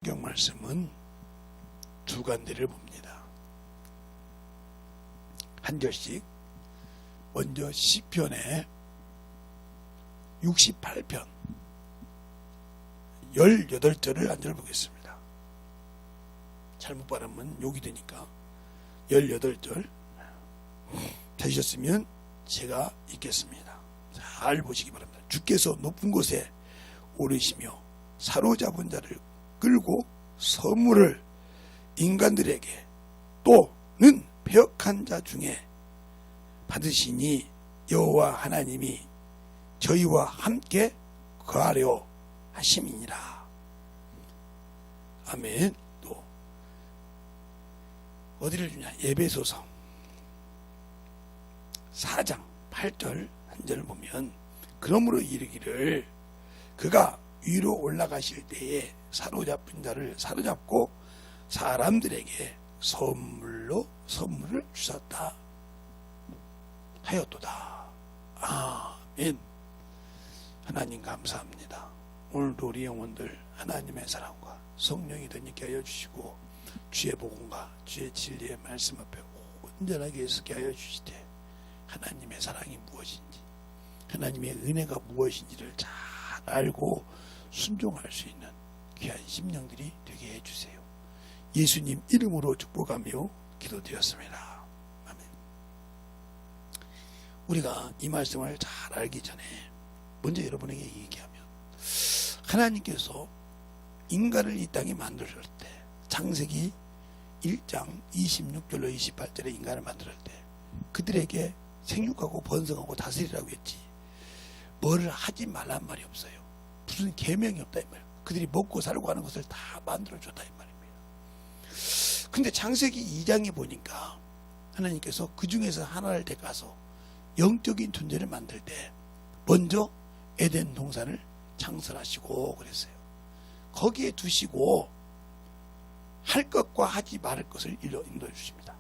성경 말씀은 두 간대를 봅니다. 한 절씩. 먼저 시편의 68편 18절을 한 절 보겠습니다. 잘못 발음은 욕이 되니까 18절 되셨으면 제가 읽겠습니다. 잘 보시기 바랍니다. 주께서 높은 곳에 오르시며 사로잡은 자를 끌고 선물을 인간들에게 또는 패역한 자 중에 받으시니 여호와 하나님이 저희와 함께 거하려 하심이니라. 아멘. 또 어디를 주냐? 에베소서 4장 8절 한 절 보면 그러므로 이르기를 그가 위로 올라가실 때에 사로잡힌 자를 사로잡고 사람들에게 선물을 주셨다 하였도다. 아멘. 하나님 감사합니다. 오늘도 우리 영혼들 하나님의 사랑과 성령이 덧입게 하여 주시고 주의 복음과 주의 진리의 말씀 앞에 온전하게 서게 하여 주시되 하나님의 사랑이 무엇인지 하나님의 은혜가 무엇인지를 잘 알고 순종할 수 있는 귀한 심령들이 되게 해주세요. 예수님 이름으로 축복하며 기도드렸습니다. 아멘. 우리가 이 말씀을 잘 알기 전에 먼저 여러분에게 얘기하면 하나님께서 인간을 이 땅에 만드실 때 창세기 1장 26절로 28절에 인간을 만들 때 그들에게 생육하고 번성하고 다스리라고 했지 뭐를 하지 말란 말이 없어요. 무슨 계명이 없다 이 말이에요. 그들이 먹고 살고 하는 것을 다 만들어줬다 이 말입니다. 근데 창세기 2장에 보니까 하나님께서 그 중에서 하나를 택가서 영적인 존재를 만들 때 먼저 에덴 동산을 창설하시고 그랬어요. 거기에 두시고 할 것과 하지 말을 것을 인도해 주십니다.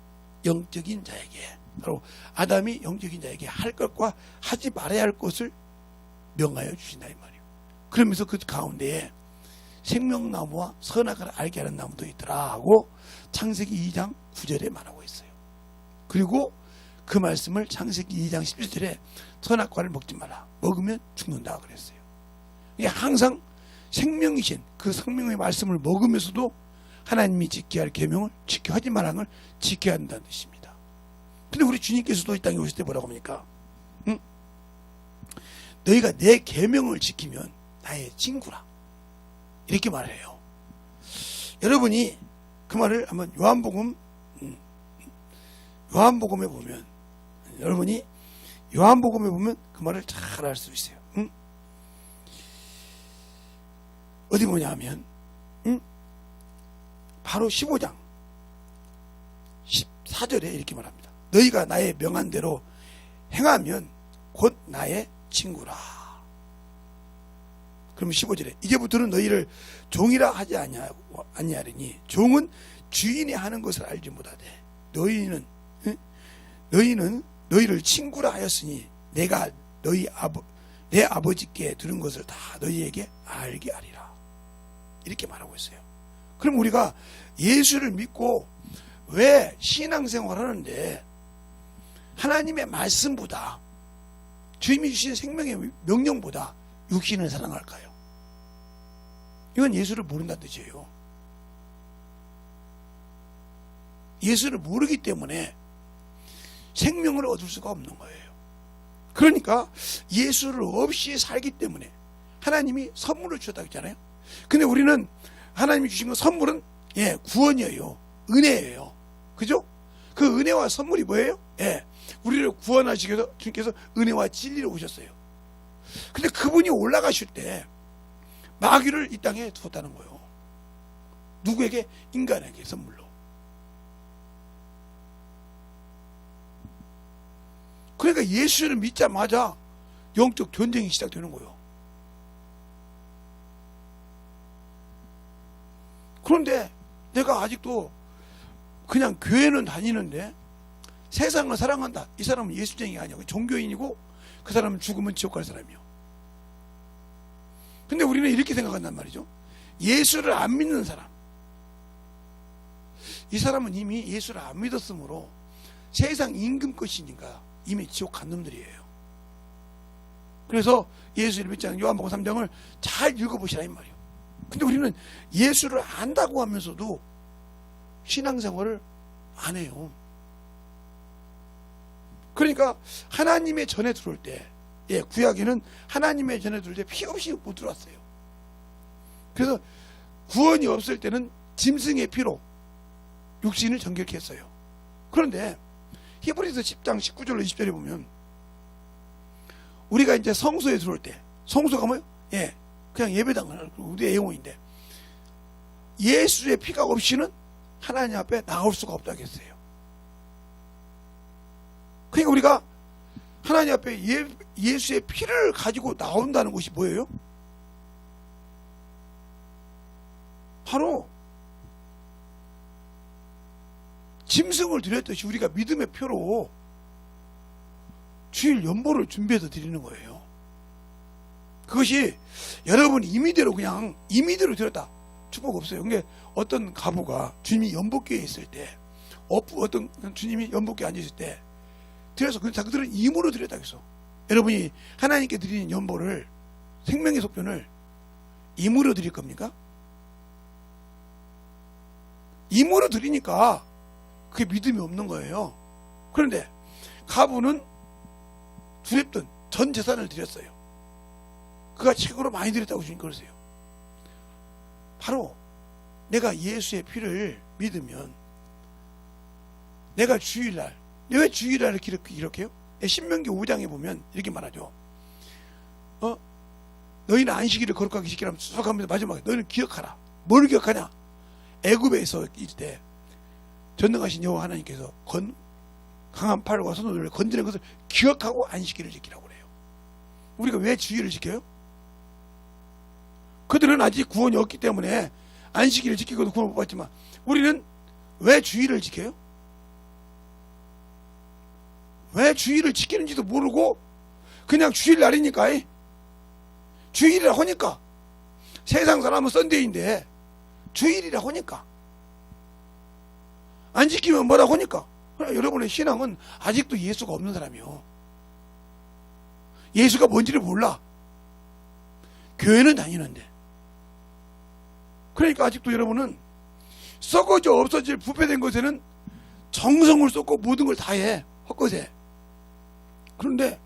영적인 자에게 바로 아담이 영적인 자에게 할 것과 하지 말아야 할 것을 명하여 주신다 이 말이에요. 그러면서 그 가운데에 생명나무와 선악을 알게 하는 나무도 있더라 하고 창세기 2장 9절에 말하고 있어요. 그리고 그 말씀을 창세기 2장 11절에 선악과를 먹지 마라. 먹으면 죽는다 그랬어요. 이게 항상 생명이신 그 생명의 말씀을 먹으면서도 하나님이 지켜야 할 계명을 지켜 하지 말라는 걸 지켜야 한다는 뜻입니다. 근데 우리 주님께서도 이 땅에 오실 때 뭐라고 합니까? 너희가 내 계명을 지키면 나의 친구라. 이렇게 말해요. 여러분이 그 말을 한번 요한복음에 보면 여러분이 요한복음에 보면 그 말을 잘 알 수 있어요. 어디 보냐 하면 바로 15장 14절에 이렇게 말합니다. 너희가 나의 명한 대로 행하면 곧 나의 친구라. 그럼 15절에 이제부터는 너희를 종이라 하지 아니하리니 종은 주인이 하는 것을 알지 못하되 너희는 너희를 친구라 하였으니 내가 내 아버지께 들은 것을 다 너희에게 알게 하리라. 이렇게 말하고 있어요. 그럼 우리가 예수를 믿고 왜 신앙생활을 하는데 하나님의 말씀보다 주님이 주신 생명의 명령보다 육신을 사랑할까요? 이건 예수를 모른다는 뜻이에요. 예수를 모르기 때문에 생명을 얻을 수가 없는 거예요. 그러니까 예수를 없이 살기 때문에 하나님이 선물을 주셨다고 했잖아요. 근데 우리는 하나님이 주신 건 선물은 구원이에요. 은혜예요. 그죠? 그 은혜와 선물이 뭐예요? 우리를 구원하시기 위해서 주님께서 은혜와 진리를 오셨어요. 근데 그분이 올라가실 때 마귀를 이 땅에 두었다는 거예요. 누구에게? 인간에게 선물로. 그러니까 예수를 믿자마자 영적 전쟁이 시작되는 거예요. 그런데 내가 아직도 그냥 교회는 다니는데 세상을 사랑한다. 이 사람은 예수쟁이 아니야. 종교인이고 그 사람은 죽으면 지옥 갈 사람이요. 근데 우리는 이렇게 생각한단 말이죠. 예수를 안 믿는 사람, 이 사람은 이미 예수를 안 믿었으므로 세상 임금 것이니까 이미 지옥 간 놈들이에요. 그래서 예수를 믿지 않는 요한복음 3장을 잘 읽어보시라 이 말이에요. 근데 우리는 예수를 안다고 하면서도 신앙생활을 안 해요. 그러니까 하나님의 전에 들어올 때, 구약에는 하나님의 전에 들어올 때 피 없이 못 들어왔어요. 그래서 구원이 없을 때는 짐승의 피로 육신을 정결케 했어요. 그런데 히브리서 10장 19절로 20절에 보면 우리가 이제 성소에 들어올 때, 성소가 뭐예요? 그냥 예배당을 우리의 영혼인데 예수의 피가 없이는 하나님 앞에 나올 수가 없다고 했어요. 그러니까 우리가 하나님 앞에 예수의 피를 가지고 나온다는 것이 뭐예요? 바로 짐승을 드렸듯이 우리가 믿음의 표로 주일 연보를 준비해서 드리는 거예요. 그것이 여러분 임의대로 그냥 임의대로 드렸다 축복 없어요. 그게 어떤 가부가 주님이 연복교에 있을 때, 어떤 주님이 연복교에 앉아있을 때 드려서 그들은 임으로 드렸다 그래서 여러분이 하나님께 드리는 연보를, 생명의 속편을 임으로 드릴 겁니까? 임으로 드리니까 그게 믿음이 없는 거예요. 그런데 가부는 두렵던 전 재산을 드렸어요. 그가 책으로 많이 드렸다고 주님 그러세요. 바로 내가 예수의 피를 믿으면 내가 주일날, 왜 주일날을 기록해요? 신명기 5장에 보면 이렇게 말하죠. 너희는 안식일을 거룩하게 지키라면 쭉 하면서 마지막에 너희는 기억하라. 뭘 기억하냐? 애굽에서 있을 때 전능하신 여호와 하나님께서 강한 팔과 손으로 건드린 것을 기억하고 안식일을 지키라고 그래요. 우리가 왜 주일을 지켜요? 그들은 아직 구원이 없기 때문에 안식일을 지키고도 구원을 못 받지만 우리는 왜 주일을 지켜요? 왜 주일을 지키는지도 모르고 그냥 주일날이니까, 주일이라 하니까, 세상 사람은 썬데이인데 주일이라 하니까, 안 지키면 뭐라고 하니까. 여러분의 신앙은 아직도 예수가 없는 사람이요. 예수가 뭔지를 몰라. 교회는 다니는데. 그러니까 아직도 여러분은 썩어져 없어질 부패된 것에는 정성을 쏟고 모든 걸 다해. 헛것에. 그런데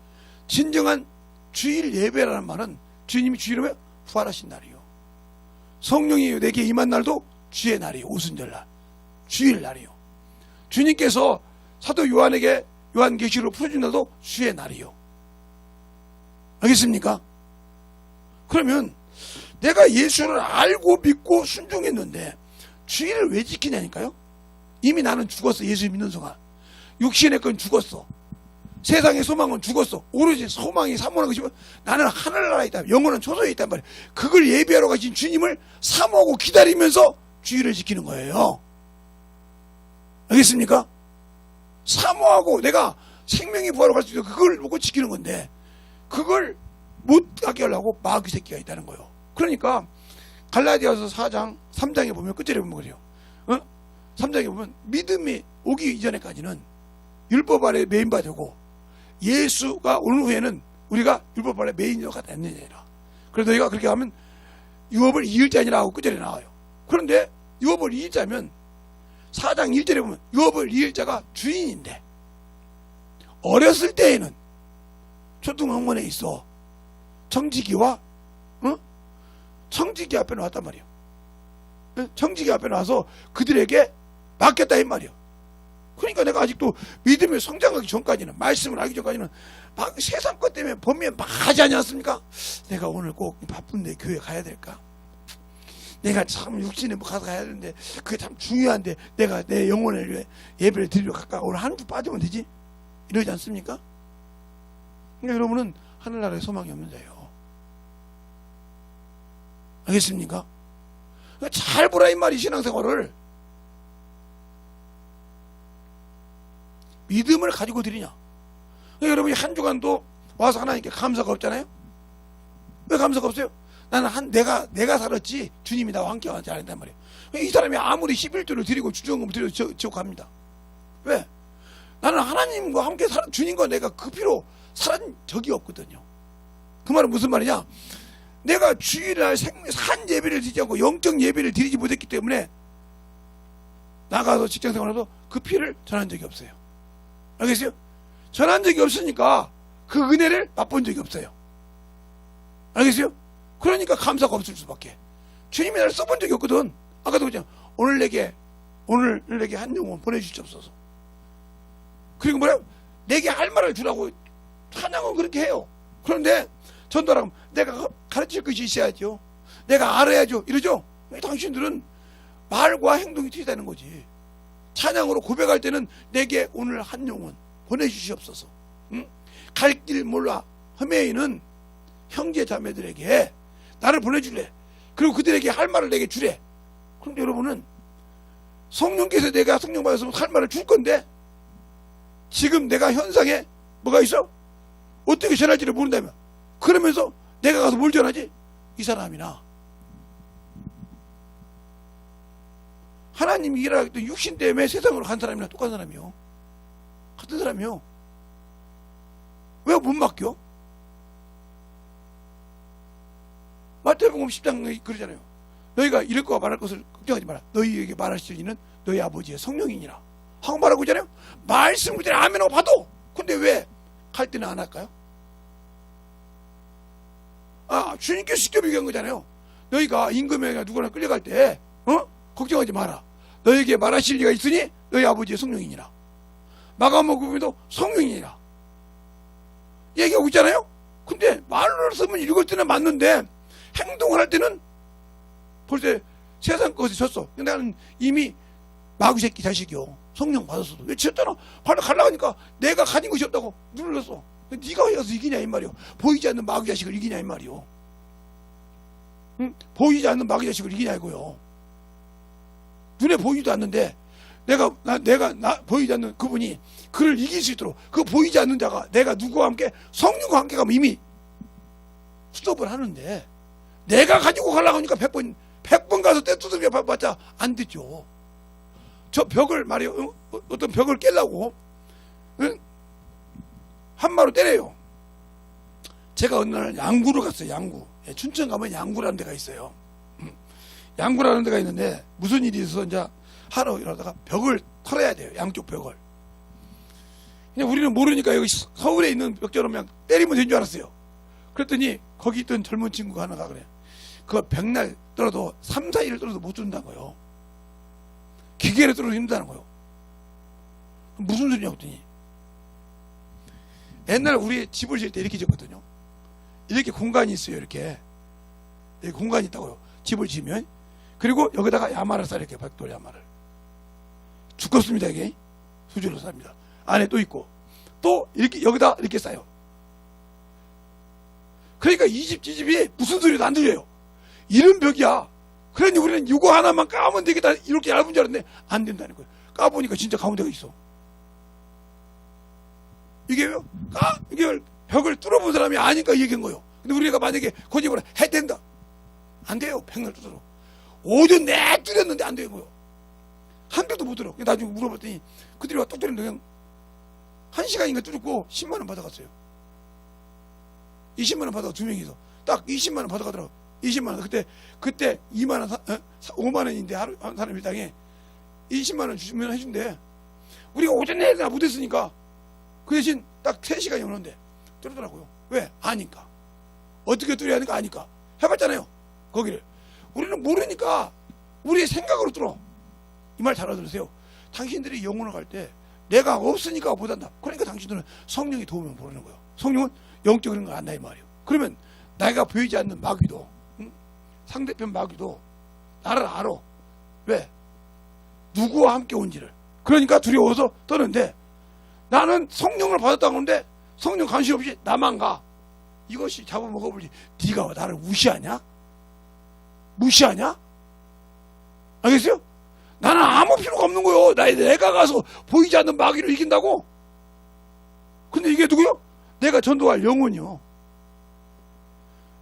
진정한 주일 예배라는 말은 주님이 주일이면 부활하신 날이요. 성령이 내게 임한 날도 주의 날이요. 오순절날. 주일 날이요. 주님께서 사도 요한에게 요한계시로 풀어준 날도 주의 날이요. 알겠습니까? 그러면 내가 예수를 알고 믿고 순종했는데 주일을 왜 지키냐니까요? 이미 나는 죽었어. 예수 믿는 순간 육신의 건 죽었어. 세상의 소망은 죽었어. 오로지 소망이 사모하는 것이면 나는 하늘나라에 있다. 영원한 초소에 있단 말이에요. 그걸 예비하러 가신 주님을 사모하고 기다리면서 주일을 지키는 거예요. 알겠습니까? 사모하고 내가 생명이 부활로 갈 수 있도록 그걸 보고 지키는 건데 그걸 못 하게 하려고 마귀 새끼가 있다는 거예요. 그러니까 갈라디아서 4장 3장에 보면 끝절에 보면 그래요. 3장에 보면 믿음이 오기 이전에까지는 율법 아래 메인바 되고 예수가 온 후에는 우리가 율법 아래 메인저가 됐느니라. 그래서 너희가 그렇게 하면 유업을 이을 자니라 하고 끝절에 나와요. 그런데 유업을 이을 자면 4장 1절에 보면 유업을 이을 자가 주인인데 어렸을 때에는 초등학원에 있어 청지기와 청지기 앞에 나왔단 말이에요. 청지기 앞에 나와서 그들에게 맡겼다 이 말이에요. 그러니까 내가 아직도 믿음의 성장하기 전까지는, 말씀을 알기 전까지는 막 세상 것 때문에 범위에 막 하지 않았습니까? 내가 오늘 꼭 바쁜데 교회 가야 될까? 내가 참 육신에 가서 가야 되는데 그게 참 중요한데 내가 내 영혼을 위해 예배를 드리러 갈까? 오늘 한 주 빠지면 되지? 이러지 않습니까? 그러니까 여러분은 하늘나라에 소망이 없는 자예요. 알겠습니까? 그러니까 잘 보라 이 말이 신앙생활을. 믿음을 가지고 드리냐? 그러니까 여러분이 한 주간도 와서 하나님께 감사가 없잖아요? 왜 감사가 없어요? 나는 내가 살았지 주님이 나와 함께 하지 않았단 말이에요. 이 사람이 아무리 11조를 드리고 주정금을 드려도 지옥 갑니다. 왜? 나는 하나님과 함께 주님과 내가 그 피로 살은 적이 없거든요. 그 말은 무슨 말이냐? 내가 주일날 산 예배를 드리지 않고 영적 예배를 드리지 못했기 때문에 나가서 직장생활해도 그 피를 전한 적이 없어요. 알겠어요? 전한 적이 없으니까 그 은혜를 맛본 적이 없어요. 알겠어요? 그러니까 감사가 없을 수밖에. 주님이 나를 써본 적이 없거든. 아까도 그냥 오늘 내게 한 영혼 보내주시옵소서. 그리고 뭐라 내게 할 말을 주라고 찬양은 그렇게 해요. 그런데 전도하라면 내가 가르칠 것이 있어야죠. 내가 알아야죠. 이러죠. 당신들은 말과 행동이 틀리다는 거지. 찬양으로 고백할 때는 내게 오늘 한 영혼 보내주시옵소서. 응? 갈 길 몰라 헤매이는 형제 자매들에게 나를 보내주래. 그리고 그들에게 할 말을 내게 주래. 그런데 여러분은 성령께서 내가 성령 받았으면 할 말을 줄 건데 지금 내가 현상에 뭐가 있어? 어떻게 전할지를 모른다면 그러면서 내가 가서 뭘 전하지? 이 사람이나 하나님이 일하겠던 육신 때문에 세상으로 간 사람이나 똑같은 사람이요. 같은 사람이요. 왜 못 맡겨? 마태복음 10장 그러잖아요. 너희가 이럴 거와 말할 것을 걱정하지 마라. 너희에게 말하실 이는 너희 아버지의 성령이니라 하고 말하고 있잖아요. 말씀 그대로 아멘하고 봐도 근데 왜 갈 때는 안 할까요? 주님께서 직접 얘기한 거잖아요. 너희가 임금에게 누구나 끌려갈 때 걱정하지 마라. 너희에게 말하실 리가 있으니 너희 아버지의 성령이니라. 마가복음에도 성령이니라 얘기하고 있잖아요. 근데 말로 쓰면 읽을 때는 맞는데 행동을 할 때는 벌써 세상 것에 졌어. 나는 이미 마귀 새끼 자식이요. 성령 받았어도 왜 지었잖아. 발로 가려고 하니까 내가 가진 것이 없다고 눌렀어. 네가 왜 가서 이기냐 이 말이요. 보이지 않는 마귀 자식을 이기냐 이 말이요. 응? 보이지 않는 마귀 자식을 이기냐 이거요. 눈에 보이지도 않는데 내가 보이지 않는 그분이 그를 이길 수 있도록 그 보이지 않는 자가 내가 누구와 함께 성령과 함께 가면 이미 스톱을 하는데 내가 가지고 가려고 하니까 100번 가서 떼두들겨 봤자 안 되죠. 저 벽을 말이요. 어떤 벽을 깨려고 한마로 때려요. 제가 어느 날 양구로 갔어요. 양구. 춘천 가면 양구라는 데가 있어요. 양구라는 데가 있는데 무슨 일이 있어서 이제 하러 이러다가 벽을 털어야 돼요. 양쪽 벽을. 그냥 우리는 모르니까 여기 서울에 있는 벽처럼 그냥 때리면 된 줄 알았어요. 그랬더니 거기 있던 젊은 친구가 하나가 그래. 그거 백날 떨어도 3, 4일을 떨어도 못 준다고요. 기계를 떨어도 힘들다는 거예요. 무슨 소리냐고 했더니 옛날 우리 집을 지을 때 이렇게 지었거든요. 이렇게 공간이 있어요. 이렇게 공간이 있다고요. 집을 지으면. 그리고 여기다가 야마를 쌓아요. 이렇게 백돌 야마를. 두껍습니다. 이게 수질로 쌉니다. 안에 또 있고 또 이렇게 여기다 이렇게 쌓아요. 그러니까 이 집이 무슨 소리도 안 들려요. 이런 벽이야. 그러니 우리는 이거 하나만 까면 되겠다 이렇게 얇은 줄 알았는데 안 된다는 거예요. 까보니까 진짜 가운데가 있어. 이게 벽을 뚫어본 사람이 아니까 얘기한 거예요. 근데 우리가 만약에 고집을 해야 된다. 안 돼요. 백날 뚫어도. 오전 내 뚫었는데 안 되는 거예요. 한 대도 못 들어. 나중에 물어봤더니 그들이 와 뚝 때리는데 그냥 1시간인가 뚫고 10만원 받아갔어요. 20만원 받아가 2명이서 딱 20만원 받아가더라고. 20만원. 그때 2만원 5만원인데 하루 한 사람 일당에 20만원 주시면 해준대. 우리가 오전 내내 다 못했으니까 그 대신 딱 3시간이 오는데 뚫더라고요. 왜? 아니까. 어떻게 뚫어야 하니까 아니까. 해봤잖아요. 거기를. 우리는 모르니까 우리의 생각으로 뚫어. 이 말 잘 알아들으세요. 당신들이 영혼을 갈 때 내가 없으니까 못한다. 그러니까 당신들은 성령이 도우면 모르는 거예요. 성령은 영적인 걸 안다 이 말이에요. 그러면 내가 보이지 않는 마귀도 상대편 마귀도 나를 알아. 왜? 누구와 함께 온지를. 그러니까 두려워서 떠는데 나는 성령을 받았다고 하는데 성령 관심 없이 나만 가. 이것이 잡아먹어버리지. 네가 나를 무시하냐? 무시하냐? 알겠어요? 나는 아무 필요가 없는 거요. 내가 가서 보이지 않는 마귀를 이긴다고? 근데 이게 누구요? 내가 전도할 영혼이요.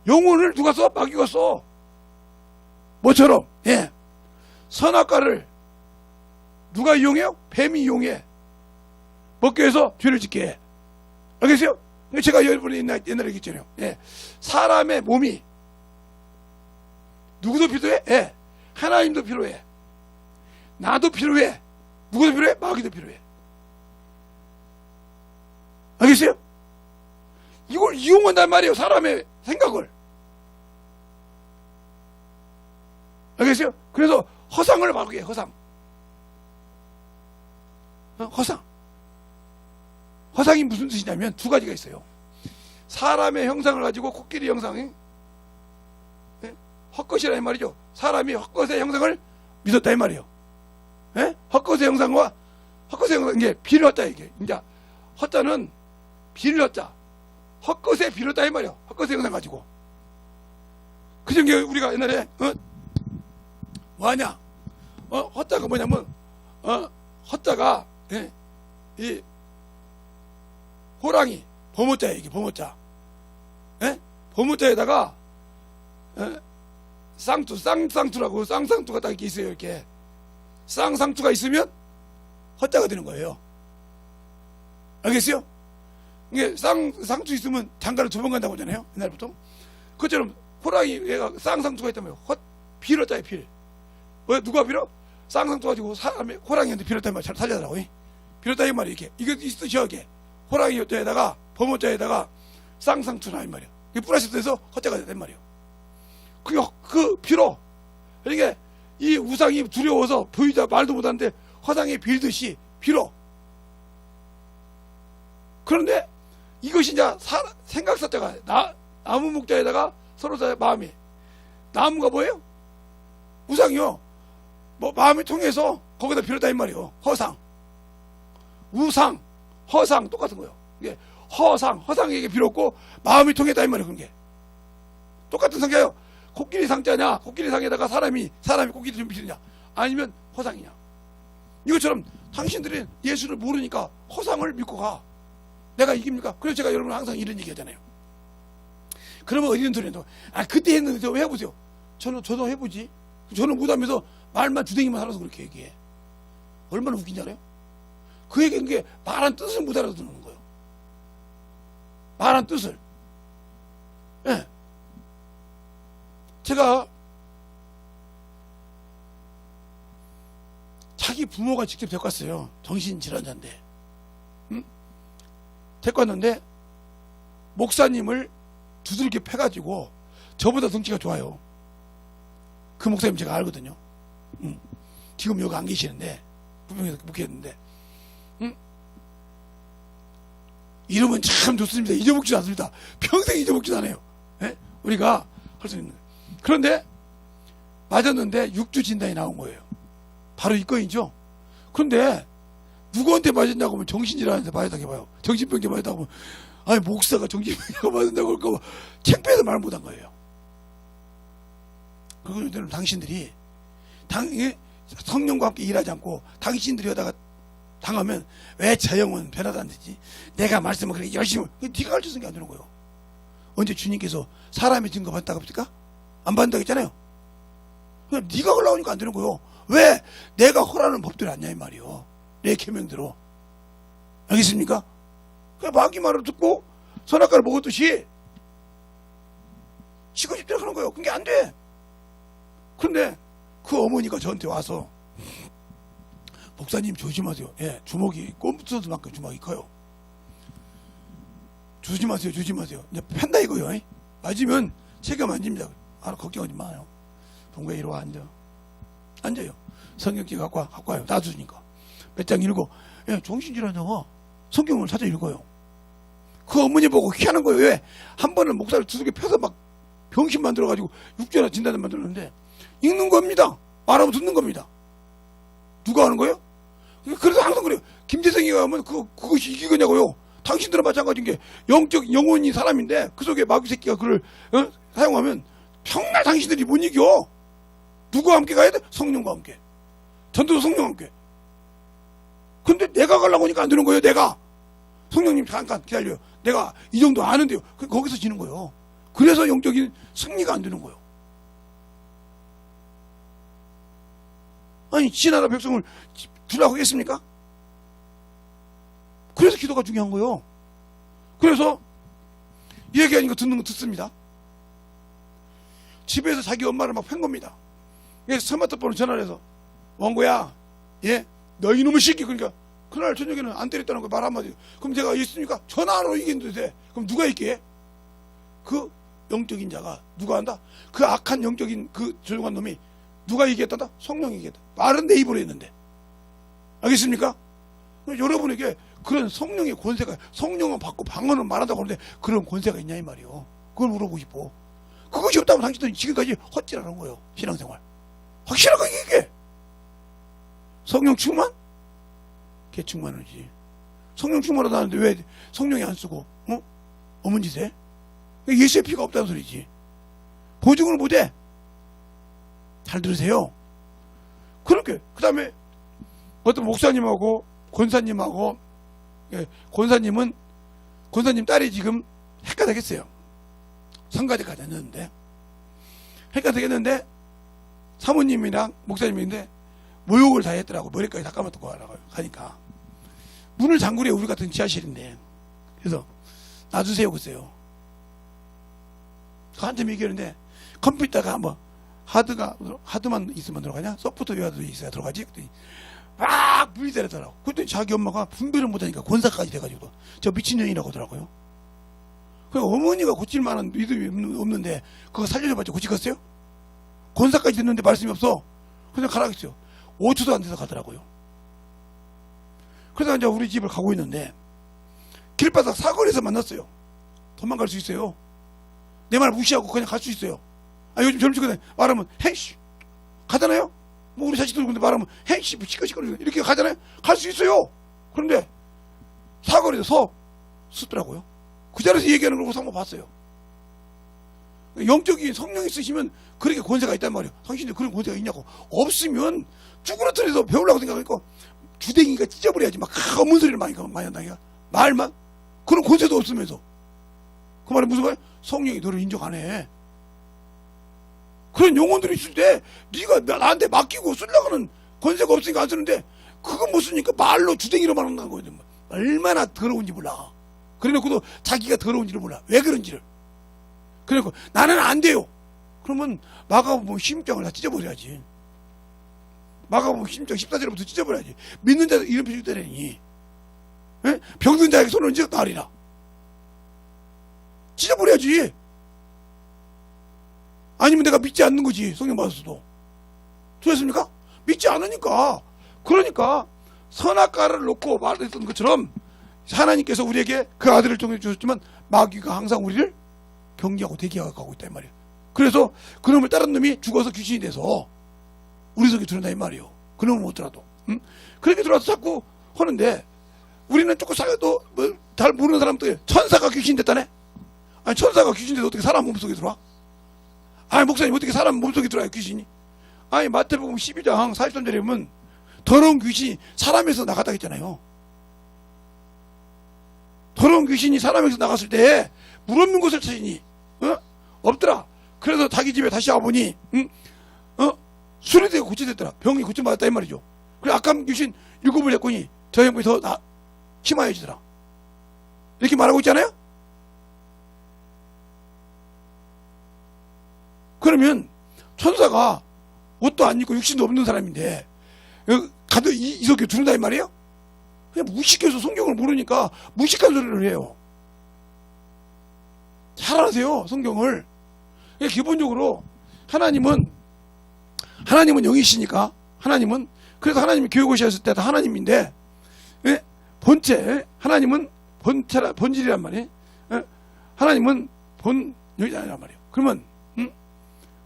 영혼을 누가 써? 마귀가 써. 뭐처럼, 예. 선악과를 누가 이용해요? 뱀이 이용해. 먹기 위해서 죄를 짓게 해. 알겠어요? 제가 여러분이 옛날에 얘기했잖아요. 예. 사람의 몸이 누구도 필요해? 예. 하나님도 필요해. 나도 필요해. 누구도 필요해? 마귀도 필요해. 알겠어요? 이걸 이용한단 말이에요. 사람의 생각을. 알겠어요? 그래서 허상을 마귀에 허상. 허상. 허상이 무슨 뜻이냐면 두 가지가 있어요. 사람의 형상을 가지고 코끼리 형상이 헛것이라는 말이죠. 사람이 헛것의 형상을 믿었다 이 말이에요. 예? 헛것의 형상과 헛것의 형상, 이게 비를 헛자 이게. 이제 헛자는 비를 헛자. 헛것에 비렸다 이 말이야. 헛것의 형상 가지고. 그전 게 우리가 옛날에 뭐하냐? 헛자가 뭐냐면 헛자가 이 호랑이 범어자야 이게 범어자. 범어자에다가 쌍쌍투라고 쌍쌍투가 딱 이렇게 있어요. 이렇게 쌍쌍투가 있으면 헛자가 되는 거예요. 알겠어요? 이게 쌍투 있으면 장가를 2번 간다고 하잖아요. 옛날부터. 그것처럼 호랑이 얘가 쌍쌍투가 있다면 빌었자에 빌. 왜 누가 빌어? 쌍쌍투 가지고 사람이 호랑이한테 빌었다는 말 잘 살려달라고. 빌었다 이 말이 이렇게. 이거 있으셔 이게. 호랑이 여자에다가 범어자에다가 쌍쌍투나 이 말이야. 이게 플러스 돼서 헛자가 된단 말이에요. 그 빌어. 그러니까 이 우상이 두려워서 보이자 말도 못하는데 허상에 빌듯이 빌어. 그런데 이것이 이제 생각사자가 나무 목자에다가 서로 마음이 나무가 뭐예요? 우상이요. 뭐 마음이 통해서 거기다 빌었다 이 말이에요. 허상, 우상, 허상 똑같은 거예요. 이게 허상에게 빌었고 마음이 통했다 이 말이에요. 그런 게 똑같은 상자예요. 코끼리 상자냐? 코끼리 상에다가 사람이 코끼리 좀 빌리냐? 아니면 허상이냐? 이것처럼 당신들이 예수를 모르니까 허상을 믿고 가. 내가 이깁니까? 그래서 제가 여러분 항상 이런 얘기 하잖아요. 그러면 어디는 소리도 그때 했는데 왜 해보세요? 저도 해보지. 저는 못하면서 말만 주댕이만 살아서 그렇게 얘기해. 얼마나 웃긴지 알아요? 그 얘기한 게 말한 뜻을 못 알아듣는 거예요. 말한 뜻을. 예. 제가 자기 부모가 직접 데리고 왔어요. 정신질환자인데. 데리고 왔는데 목사님을 두들겨 패가지고 저보다 덩치가 좋아요. 그 목사님 제가 알거든요. 지금 여기 안 계시는데 부평에서 묵혔는데 이름은 참 좋습니다. 잊어먹지도 않습니다. 평생 잊어먹지도 않아요. 예? 우리가 할 수 있는 거예요. 그런데 맞았는데 6주 진단이 나온 거예요. 바로 이 건이죠. 그런데 누구한테 맞았냐고 하면 정신질환한테 맞았다고 해봐요. 정신병자 맞았다고 하면 아니 목사가 정신병자가 맞았다고 할까봐 창피해서 말 못한 거예요. 그거는 당신들이 성령과 함께 일하지 않고 당신들이 하다가 당하면 왜 저 영혼 변화도 안 되지? 내가 말씀을 그렇게 열심히 네가 가르쳐준 게 안 되는 거예요. 언제 주님께서 사람의 증거 받다고 합니까? 안 받는다고 했잖아요. 그냥 네가 올라오니까 안 되는 거예요. 왜? 내가 허라는 법들이 아니냐 이 말이요. 내 계명대로. 알겠습니까? 그 마귀 말을 듣고 선악과를 먹었듯이 지고 싶대로 하는 거예요. 그게 안 돼. 그런데 그 어머니가 저한테 와서 목사님 조심하세요. 예, 주먹이 꼼수만큼 주먹이 커요. 조심하세요. 이제 팬다 이거요. 맞으면 책임 안 집니다. 걱정하지 마요. 동네 이리 와 앉아요. 성경책 갖고 와요. 놔두니까 몇 장 읽고 정신질환자가 성경을 찾아 읽어요. 그 어머니 보고 희한한 거예요. 왜? 한 번은 목사를 두들겨 펴서 막 병신 만들어가지고 6주나 진단을 만들었는데 읽는 겁니다. 말하면 듣는 겁니다. 누가 하는 거예요? 그래서 항상 그래요. 김재성이가 하면 그것이 이기겠냐고요. 당신들은 마찬가지인 게 영혼이 사람인데 그 속에 마귀 새끼가 그를 사용하면 평날 당신들이 못 이겨. 누구와 함께 가야 돼? 성령과 함께. 전도도 성령과 함께. 근데 내가 가려고 하니까 안 되는 거예요. 내가 성령님 잠깐 기다려요. 내가 이 정도 아는데요. 거기서 지는 거예요. 그래서 영적인 승리가 안 되는 거예요. 아니, 지 나라 백성을 주려고 하겠습니까? 그래서 기도가 중요한 거예요. 그래서 얘기하는 거 듣는 거 듣습니다. 집에서 자기 엄마를 막 팬 겁니다. 그래서 스마트폰으로 전화를 해서, 원고야, 예, 너 이놈의 새끼. 그러니까 그날 저녁에는 안 때렸다는 거 말 한마디. 그럼 제가 있으니까 전화로 이기는데 돼. 그럼 누가 있게? 그 영적인 자가 누가 한다? 그 악한 영적인 그 조용한 놈이 누가 얘기했다? 성령이 얘기했다. 말은 내 입으로 했는데. 알겠습니까? 여러분에게 그런 성령의 권세가, 성령은 받고 방언은 말한다고 하는데 그런 권세가 있냐 이 말이요. 그걸 물어보고 싶어. 그것이 없다면 당신들은 지금까지 헛질하는 거예요. 신앙생활. 확실하게 얘기해. 성령 충만? 걔 충만하지. 성령 충만하다는데 왜 성령이 안 쓰고 어문 짓에? 예수의 피가 없다는 소리지. 보증을 못해. 잘 들으세요. 그렇게 그 다음에 어떤 목사님하고 권사님하고, 예, 권사님 딸이 지금 핵가 되겠어요. 성가대가 됐는데 핵가 되겠는데 사모님이랑 목사님인데 모욕을 다 했더라고. 머리까지 다 감았고 가니까 문을 잠그래. 우리 같은 지하실인데. 그래서 놔주세요 그랬어요. 한참 얘기하는데 컴퓨터가 뭐 하드만 있으면 들어가냐? 소프트웨어도 있어야 들어가지? 그랬더니 막 물이 때리더라고. 그랬더니 자기 엄마가 분별을 못하니까 권사까지 돼가지고 저 미친년이라고 하더라고요. 그러니까 어머니가 고칠 만한 믿음이 없는데 그거 살려줘봤자 고치겠어요? 권사까지 됐는데 말씀이 없어. 그냥 가라겠어요. 5초도 안 돼서 가더라고요. 그래서 이제 우리 집을 가고 있는데 길바닥 사거리에서 만났어요. 도망갈 수 있어요. 내 말 무시하고 그냥 갈 수 있어요. 아, 요즘 젊은 친구들 말하면 헤이씨 가잖아요. 뭐 우리 자식들 근데 말하면 헤이씨 시끌시끌 이렇게 가잖아요. 갈 수 있어요. 그런데 사거리에서 쓰더라고요. 그 자리에서 얘기하는 걸 한번 봤어요. 영적인 성령이 쓰시면 그렇게 권세가 있단 말이에요. 당신들 그런 권세가 있냐고. 없으면 쭈그러뜨려서 배우려고 생각하니까 주댕이가 찢어버려야지. 막 검은 소리를 많이 한다니까. 말만. 그런 권세도 없으면서. 그 말은 무슨 말이야? 성령이 너를 인정 안 해. 그런 영혼들이 있을 때 네가 나한테 맡기고 쓰려고는 권세가 없으니까 안 쓰는데 그거 못 쓰니까 말로 주댕이로 말한다는 거예요. 얼마나 더러운지 몰라. 그래놓고도 자기가 더러운지를 몰라. 왜 그런지를. 그래놓고 나는 안 돼요. 그러면 마가복음 심장을 다 찢어버려야지. 마가복음 심장 14절부터 찢어버려야지. 믿는 자들 이름 표시 때리니 병든 자에게 손을 얹어 나으리라. 찢어버려야지. 아니면 내가 믿지 않는 거지. 성령 받았어도. 들었습니까? 믿지 않으니까. 그러니까 선악과를 놓고 말했던 것처럼 하나님께서 우리에게 그 아들을 통해 주셨지만 마귀가 항상 우리를 경계하고 대기하고 있단 말이에요. 그래서 그놈을 따른 놈이 죽어서 귀신이 돼서 우리 속에 들어온다 이 말이에요. 그놈을 못 들어도. 응? 그렇게 들어와서 자꾸 하는데 우리는 조금 사도 뭐 잘 모르는 사람들 천사가 귀신 됐다네. 아니 천사가 귀신 돼서 어떻게 사람 몸속에 들어와? 아니 목사님 어떻게 사람 몸속에 들어와요 귀신이? 아니 마태복음 12장 43절에 보면 더러운 귀신이 사람에서 나갔다 했잖아요. 더러운 귀신이 사람에서 나갔을 때 물 없는 곳을 찾으니 없더라. 그래서 자기 집에 다시 와보니 수리되고 고쳐졌더라. 병이 고쳐받았다 이 말이죠. 그래 악한 귀신 7을 했더니 저 형이 더 심하여지더라. 이렇게 말하고 있잖아요. 그러면 천사가 옷도 안 입고 육신도 없는 사람인데 가도 이 속에 두른다 이 말이에요. 그냥 무식해서 성경을 모르니까 무식한 소리를 해요. 잘 아세요 성경을. 기본적으로 하나님은 영이시니까 하나님은 그래서 하나님이 교육하셨을 때 다 하나님인데 본체 하나님은 본질이란 말이에요. 하나님은 본영이란 말이에요. 그러면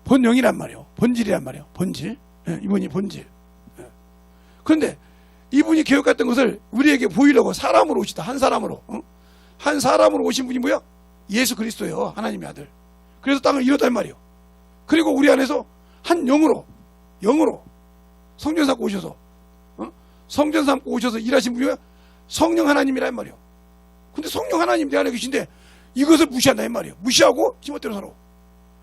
본영이란 말이에요. 본질이란 말이에요. 본질. 이분이 본질. 그런데 이분이 교육했던 것을 우리에게 보이려고 사람으로 오시다. 한 사람으로. 한 사람으로 오신 분이 뭐야? 예수 그리스도예요. 하나님의 아들. 그래서 땅을 이뤘단 말이에요. 그리고 우리 안에서 한 영으로 성전 삼고 오셔서 성전 삼고 오셔서 일하신 분이 성령 하나님이란 말이에요. 근데 성령 하나님 내 안에 계신데 이것을 무시한다 이 말이에요. 무시하고 지멋대로 살아.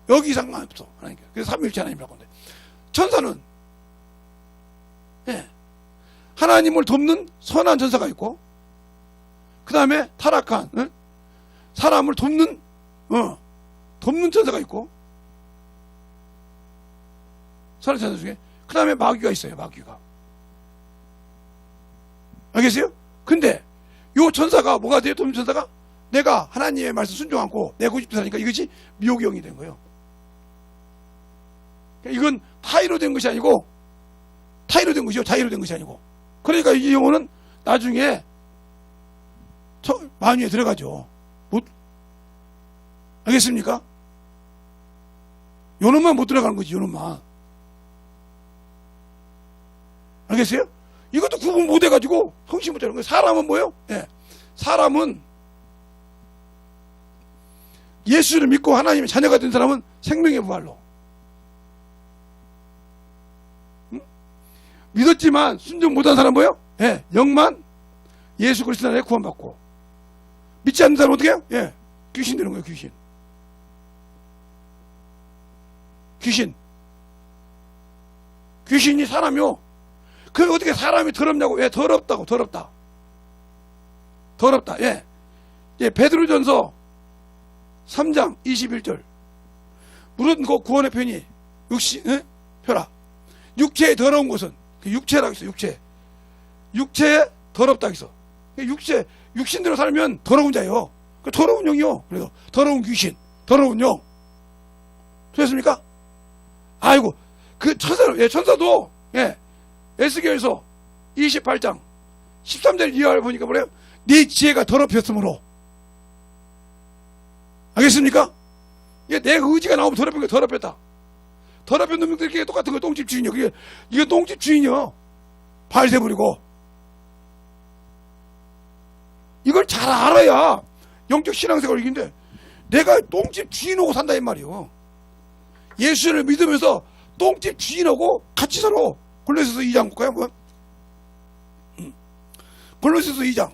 여기 이상만 없어 하나님께. 그래서 삼위일체 하나님이라고 하는데, 천사는 하나님을 돕는 선한 천사가 있고, 그 다음에 타락한 사람을 돕는 천사가 있고, 선한 천사 중에 그 다음에 마귀가 있어요. 마귀가. 알겠어요? 근데 요 천사가 뭐가 돼요? 돕는 천사가 내가 하나님의 말씀 순종하고 내 고집대로 사니까 이것이 미혹의 영이 된 거예요. 이건 타의로 된 것이 아니고, 타의로 된 것이요, 자의로 된 것이 아니고. 그러니까 이 영혼은 나중에 만유에 들어가죠. 알겠습니까? 요놈만 못 들어가는 거지, 요놈만. 알겠어요? 이것도 구분 못 해가지고 성신 못 하는 거예요. 사람은 뭐예요? 사람은 예수를 믿고 하나님의 자녀가 된 사람은 생명의 부활로. 믿었지만 순종 못한 사람은 뭐예요? 영만 예수 그리스도 안에 구원받고, 믿지 않는 사람은 어떻게 해요? 귀신 되는 거예요. 귀신이 사람이요. 그 어떻게 사람이 더럽냐고. 왜 더럽다고. 더럽다. 베드로전서 3장 21절. 물은 그 구원의 편이 펴라. 육체의 더러운 것은, 육체라고 있어. 육체에 더럽다고 있어. 육신대로 살면 더러운 자예요. 더러운 영이요. 그래서 더러운 귀신, 더러운 영. 되셨습니까? 아이고, 그 천사도 에스겔서 28장 13절 이하를 보니까 뭐래요? 네 지혜가 더럽혔으므로. 알겠습니까? 내 의지가 나오면 더럽힌 거 더럽혔다. 더럽힌 놈들끼리 똑같은 거 똥집 주인이요. 이게 똥집 주인이요. 발세 부리고. 이걸 잘 알아야 영적 신앙생활을 이긴데, 내가 똥집 주인하고 산다 이 말이요. 예수를 믿으면서 똥집 주인하고 같이 살아. 골로새서 2장 볼까요? 한번. 골로새서 2장.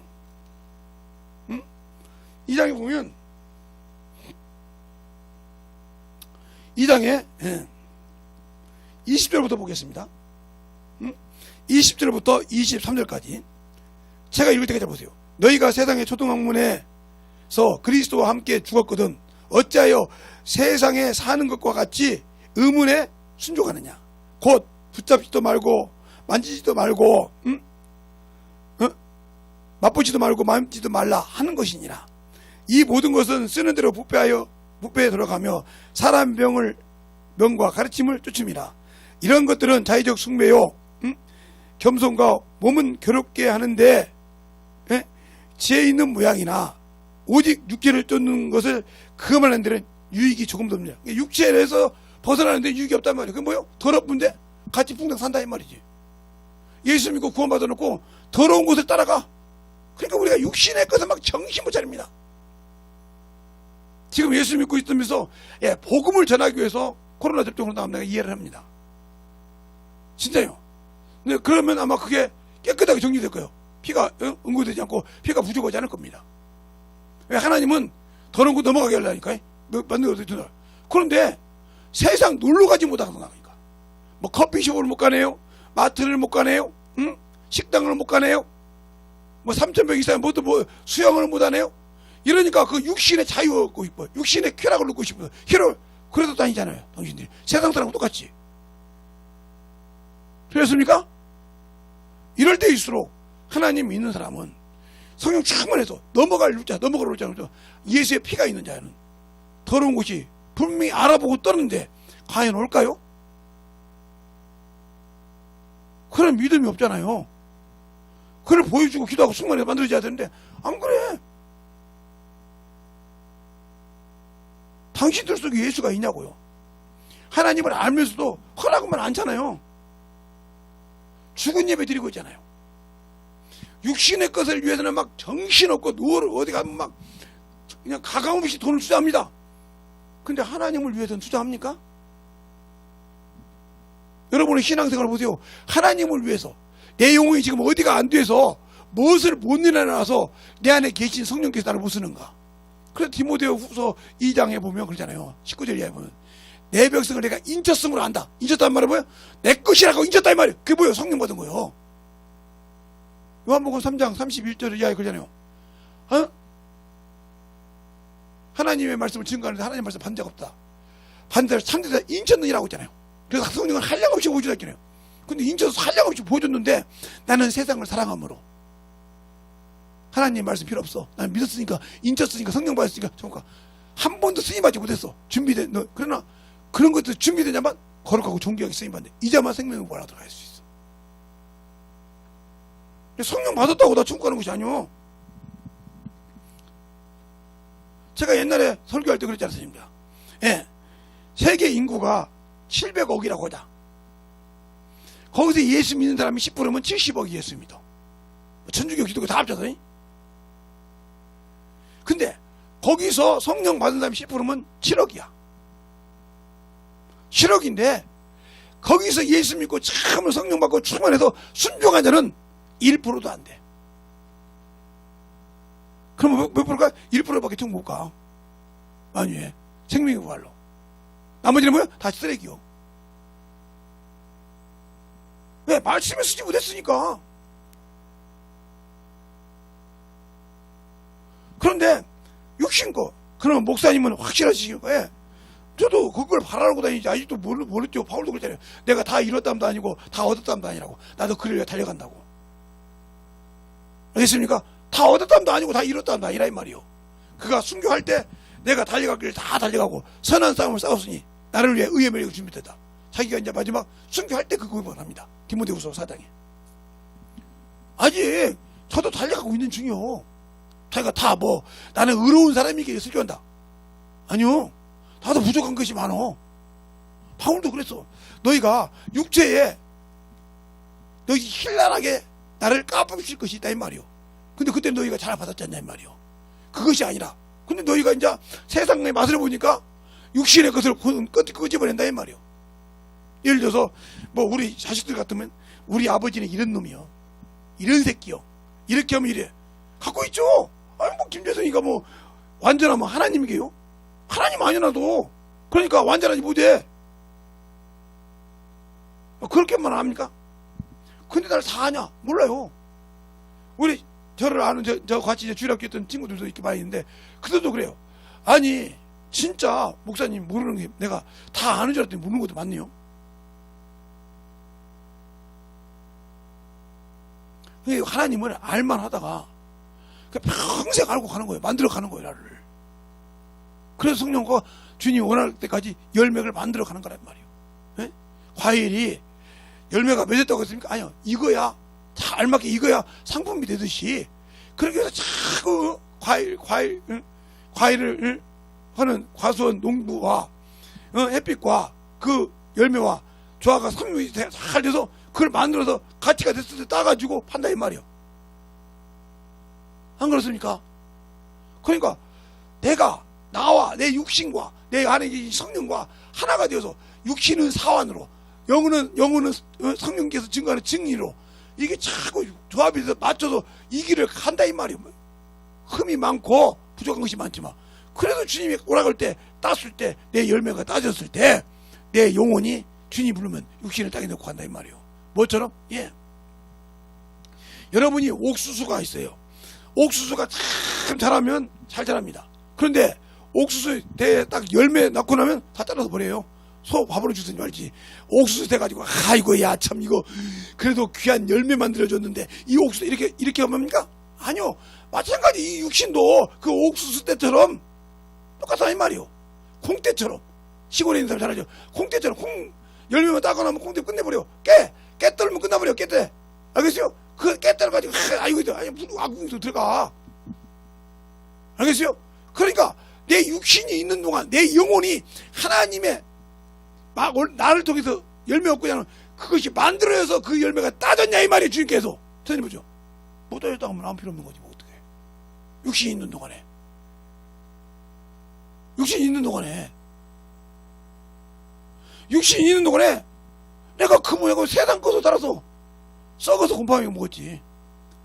2장에 보면 2장에 20절부터 보겠습니다. 20절부터 23절까지 제가 읽을 때까지 보세요. 너희가 세상의 초등학문에서 그리스도와 함께 죽었거든 어찌하여 세상에 사는 것과 같이 의문에 순종하느냐. 곧 붙잡지도 말고 만지지도 말고 맛보지도 말고 만지지도 말라 하는 것이니라. 이 모든 것은 쓰는 대로 부패에 들어가며 사람 명과 가르침을 쫓음이라. 이런 것들은 자의적 숭배요 겸손과 몸은 괴롭게 하는데 지혜 있는 모양이나 오직 육체를 쫓는 것을 그것만 하는 데는 유익이 조금도 없냐. 육체에서 벗어나는데 유익이 없단 말이에요. 그게 뭐예요? 더럽은데 같이 풍당 산다 이 말이지. 예수 믿고 구원받아 놓고 더러운 곳을 따라가. 그러니까 우리가 육신의 것을 막 정신 못 차립니다. 지금 예수 믿고 있으면서 복음을 전하기 위해서 코로나 접종으로 나오면 내가 이해를 합니다. 진짜요. 근데 그러면 아마 그게 깨끗하게 정리될 거예요. 피가 응고되지 않고 피가 부족하지 않을 겁니다. 하나님은 더러운 거 넘어가게 하려니까 만들어서. 그런데 세상 놀러 가지 못하고 나가니까 뭐 커피숍을 못 가네요, 마트를 못 가네요, 식당을 못 가네요, 뭐 3,000명 이상 뭐 수영을 못 하네요. 이러니까 그 육신의 자유 얻고 싶어, 육신의 쾌락을 얻고 싶어. 그래도 다니잖아요. 당신들이 세상 사람과 똑같이. 그렇습니까? 이럴 때일수록 하나님 믿는 사람은 성령 충만해서 넘어갈 자 예수의 피가 있는 자는 더러운 곳이 분명히 알아보고 떠는데 과연 올까요? 그런 믿음이 없잖아요. 그걸 보여주고 기도하고 충만해서 만들어져야 되는데 안 그래. 당신들 속에 예수가 있냐고요. 하나님을 알면서도 허락만 않잖아요. 죽은 예배 드리고 있잖아요. 육신의 것을 위해서는 막 정신없고 어디 가면 막 그냥 가감없이 돈을 투자합니다. 근데 하나님을 위해서는 투자합니까? 여러분의 신앙생활을 보세요. 하나님을 위해서 내 영혼이 지금 어디가 안 돼서 무엇을 못 일어나서 내 안에 계신 성령께서 나를 못 쓰는가. 그래서 디모데 후서 2장에 보면 그러잖아요. 19절 이하에 보면 내 백성을 내가 인쳤음으로 안다. 인쳤다는 말은 뭐예요? 내 것이라고 인쳤다 이 말이에요. 그게 뭐예요? 성령 받은 거예요. 요한복음 3장 31절 이하에 그러잖아요. 하나님의 말씀을 증거하는데 하나님의 말씀 반대가 없다. 반대로 상대자 인쳤느니라고 했잖아요. 그래서 성령은 한량없이 보여주다 했잖아요. 근데 인쳐서 한량없이 보여줬는데 나는 세상을 사랑함으로 하나님 말씀 필요 없어. 나는 믿었으니까 인쳤으니까 성령 받았으니까 정말 한 번도 쓰임받지 못했어. 준비된 너 그러나 그런 것도 준비되냐만 거룩하고 존귀하게 쓰임받는데 이제만 생명을 보라 들어갈 수 있어. 성령 받았다고 나 천국 가는 것이 아니오. 제가 옛날에 설교할 때 그랬지 않습니까? 예, 세계 인구가 700억이라고 하자. 거기서 예수 믿는 사람이 10%면 70억이 예수 믿어. 천주교 기독교 다 합쳐서. 근데 거기서 성령 받은 사람이 10%면 7억이야. 7억인데 거기서 예수 믿고 참으로 성령 받고 충만해서 순종한 자는 1%도 안 돼. 그럼 몇 프로가? 1%밖에 천국 못 가. 아니, 생명의 부활로. 나머지는 뭐야? 다 쓰레기요. 왜? 말씀을 쓰지 못했으니까. 그런데 육신거 그러면 목사님은 확실하시길 거예요. 저도 그걸 바라고 다니지. 아직도 모르죠. 바울도 그랬잖아요. 내가 다 잃었담도 아니고 다 얻었담도 아니라고. 나도 그를 위해 달려간다고. 알겠습니까? 다 얻었담도 아니고 다 잃었담도 아니라 이 말이요. 그가 순교할 때 내가 달려가길 다 달려가고 선한 싸움을 싸웠으니 나를 위해 의의 멸력을 준비됐다. 자기가 이제 마지막 순교할 때 그걸 원합니다. 디모데후서 4장에. 아직 저도 달려가고 있는 중이요. 자기가 다 뭐 나는 의로운 사람이기에 순교한다. 아니요. 나도 부족한 것이 많어. 바울도 그랬어. 너희가 육체에 너희 신랄하게 나를 까부실 것이 있다 이 말이요. 근데 그때 너희가 잘 받았지 않냐 이 말이요. 그것이 아니라 근데 너희가 이제 세상의 맛을 보니까 육신의 것을 끄집어낸다 이 말이요. 예를 들어서 뭐 우리 자식들 같으면 우리 아버지는 이런 놈이요, 이런 새끼요, 이렇게 하면 이래 갖고 있죠. 아니 뭐 김재성이가 뭐 완전하면 하나님이게요? 하나님 아니라도 그러니까 완전하지 못해. 그렇게만 합니까? 근데 날 다 아냐? 몰라요. 우리 저를 아는 저 같이 주일학교 했던 친구들도 이렇게 많이 있는데 그들도 그래요. 아니 진짜 목사님 모르는 게 내가 다 아는 줄 알았더니 모르는 것도 많네요. 하나님은 알만 하다가 평생 알고 가는 거예요. 만들어 가는 거예요, 나를. 그래서 성령과 주님이 원할 때까지 열매를 만들어 가는 거란 말이에요. 네? 과일이 열매가 맺었다고 했습니까? 아니요. 이거야. 다 알맞게 이거야 상품이 되듯이 그렇게 해서 자꾸 과일을 하는 과수원 농부와 햇빛과 그 열매와 조화가 삼육이 잘 돼서 그걸 만들어서 가치가 됐을 때 따가지고 판다 이 말이요. 안 그렇습니까? 그러니까 내가 나와 내 육신과 내 안에 이 성령과 하나가 되어서 육신은 사완으로 영혼은 성령께서 증거하는 증리로 이게 자꾸 조합이 돼서 맞춰서 이 길을 간다 이 말이에요. 흠이 많고 부족한 것이 많지만 그래도 주님이 오라갈 때 땄을 때 내 열매가 따졌을 때 내 영혼이 주님 부르면 육신을 땅에 넣고 간다 이 말이에요. 뭐처럼? 예. 여러분이 옥수수가 있어요. 옥수수가 참 자라면 잘 자랍니다. 그런데 옥수수 대에 딱 열매 낳고 나면 다 잘라서 버려요. 소 밥으로 주든지 말지. 옥수수 돼가지고 아이고 야 참 이거 그래도 귀한 열매 만들어줬는데 이 옥수수 이렇게 하면입니까? 아니요. 마찬가지 이 육신도 그 옥수수 때처럼 똑같아 이 말이요. 콩때처럼 시골에 있는 사람 잘 알죠. 콩때처럼 콩 열매만 따고 나면 콩때 끝내버려. 깨 떨면 끝나버려. 깨때 알겠어요? 그 깨 떨어가지고 아이고 아궁도 들어가. 알겠어요? 그러니까 내 육신이 있는 동안 내 영혼이 하나님의 나를 통해서 열매 얻고 하는 그것이 만들어져서 그 열매가 따졌냐 이 말이에요. 주님께서 선생님 보죠. 못 따졌다고 하면 아무 필요 없는 거지 뭐 어떡해. 육신이 있는 동안에 육신이 있는 동안에 내가 그 모양으로 세상 것을 따라서 썩어서 곰팡이 먹었지.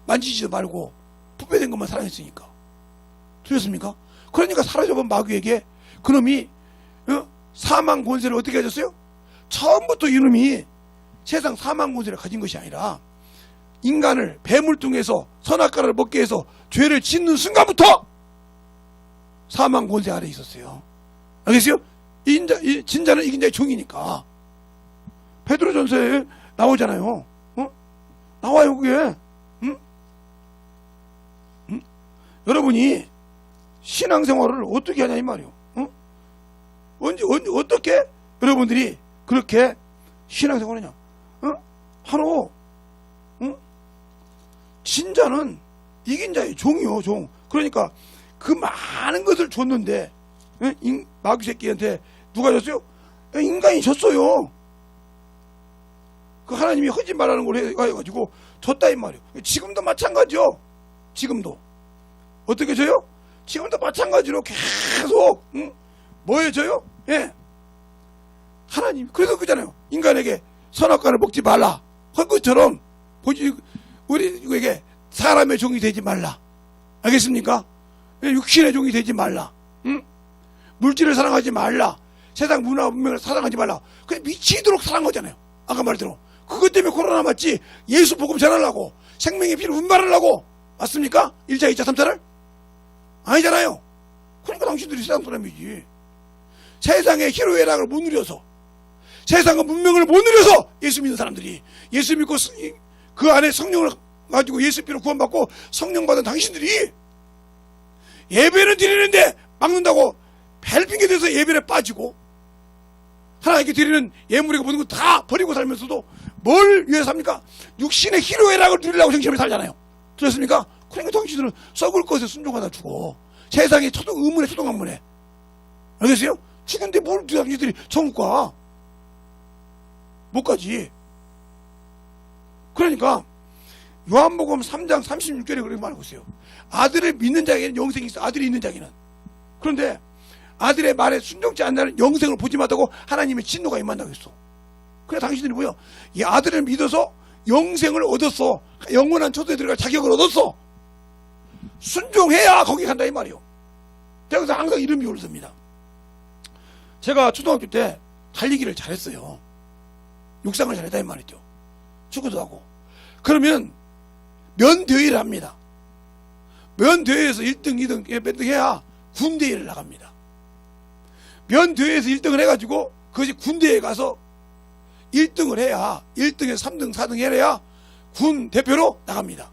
만지지도 말고 부패된 것만 사랑했으니까. 들렸습니까? 그러니까 사로잡은 마귀에게 그놈이 사망 권세를 어떻게 가졌어요? 처음부터 이놈이 세상 사망 권세를 가진 것이 아니라 인간을 뱀물뚱에서 선악과를 먹게 해서 죄를 짓는 순간부터 사망 권세 아래에 있었어요. 알겠어요? 이 진자는 이긴 자의 종이니까. 베드로전서에 나오잖아요. 나와요 그게. 여러분이 신앙생활을 어떻게 하냐 이 말이요. 어떻게 여러분들이 그렇게 신앙생활을 하냐. 바로 진자는 이긴 자의 종이요, 종. 그러니까 그 많은 것을 줬는데 마귀 새끼한테 누가 줬어요? 인간이 줬어요. 그 하나님이 하지 말라는 걸 해가지고 줬다 이 말이에요. 지금도 마찬가지요. 지금도 어떻게 줘요? 지금도 마찬가지로 계속 뭐 해줘요? 예, 하나님. 그래서 그잖아요. 인간에게 선악과를 먹지 말라 한 것처럼 우리에게 사람의 종이 되지 말라. 알겠습니까? 육신의 종이 되지 말라. 물질을 사랑하지 말라. 세상 문화 문명을 사랑하지 말라. 그냥 미치도록 사랑한 거잖아요. 아까 말대로. 그것 때문에 코로나 맞지. 예수 복음 전하려고 생명의 피를 운반하려고. 맞습니까? 1차 2차 3차를? 아니잖아요. 그러니까 당신들이 세상 사람이지. 세상의 희로애락을 못 누려서, 세상의 문명을 못 누려서 예수 믿는 사람들이, 예수 믿고 그 안에 성령을 가지고 예수 피로 구원받고 성령 받은 당신들이 예배는 드리는데 막는다고 벨핑계 돼서 예배에 빠지고 하나님께 드리는 예물이고 모든 거 다 버리고 살면서도 뭘 위해 삽니까? 육신의 희로애락을 누리려고 정신을 살잖아요. 들었습니까? 그러니까 당신들은 썩을 것에 순종하다 죽어. 세상에 의문에 초동학문에. 알겠어요? 죽은데 뭘 당신들이 천국 가? 못 가지. 그러니까 요한복음 3장 36절에 그렇게 말하고 있어요. 아들을 믿는 자에게는 영생이 있어. 아들이 있는 자에게는. 그런데 아들의 말에 순종치 않는 영생을 보지 못하고 하나님의 진노가 임한다고 했어. 그래 당신들이 뭐야? 이 아들을 믿어서 영생을 얻었어. 영원한 초대에 들어갈 자격을 얻었어. 순종해야 거기 간다 이 말이요. 제가 그래서 항상 이름이 올습니다. 제가 초등학교 때 달리기를 잘했어요. 육상을 잘했다 이 말이죠. 축구도 하고. 그러면 면대회를 합니다. 면대회에서 1등, 2등, 몇 등 해야 군대회를 나갑니다. 면대회에서 1등을 해가지고 그것이 군대에 가서 1등을 해야 1등에서 3등, 4등 해야 군 대표로 나갑니다.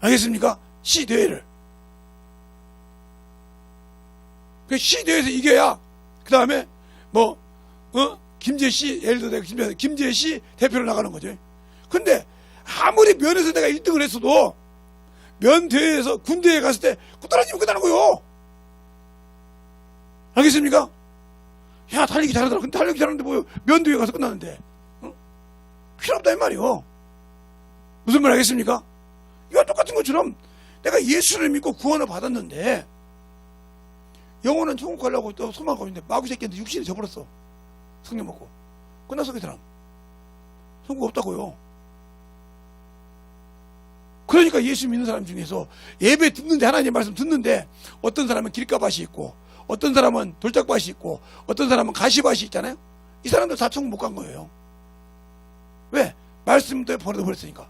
알겠습니까? 시대회를. 그 시대회에서 이겨야 그 다음에 김제시, 예를 들어 내가 김제시 대표로 나가는 거죠. 근데 아무리 면에서 내가 1등을 했어도 면대회에서 군대에 갔을 때 떨어지면 끝나는 거요. 알겠습니까? 야 달리기 잘하더라. 근데 달리기 잘하는데 뭐 면대회 가서 끝나는데 필요 없다 이 말이요. 무슨 말 알겠습니까? 이와 똑같은 것처럼 내가 예수를 믿고 구원을 받았는데 영혼은 천국 가려고 또 소망하고 있는데 마귀 새끼한테 육신이 져버렸어. 성령 먹고 끝났어 그 사람. 천국 없다고요. 그러니까 예수 믿는 사람 중에서 예배 듣는데 하나님 말씀 듣는데 어떤 사람은 길가밭이 있고 어떤 사람은 돌짝밭이 있고 어떤 사람은 가시밭이 있잖아요. 이 사람들 다 천국 못 간 거예요. 왜? 말씀 때문에 버려버렸으니까.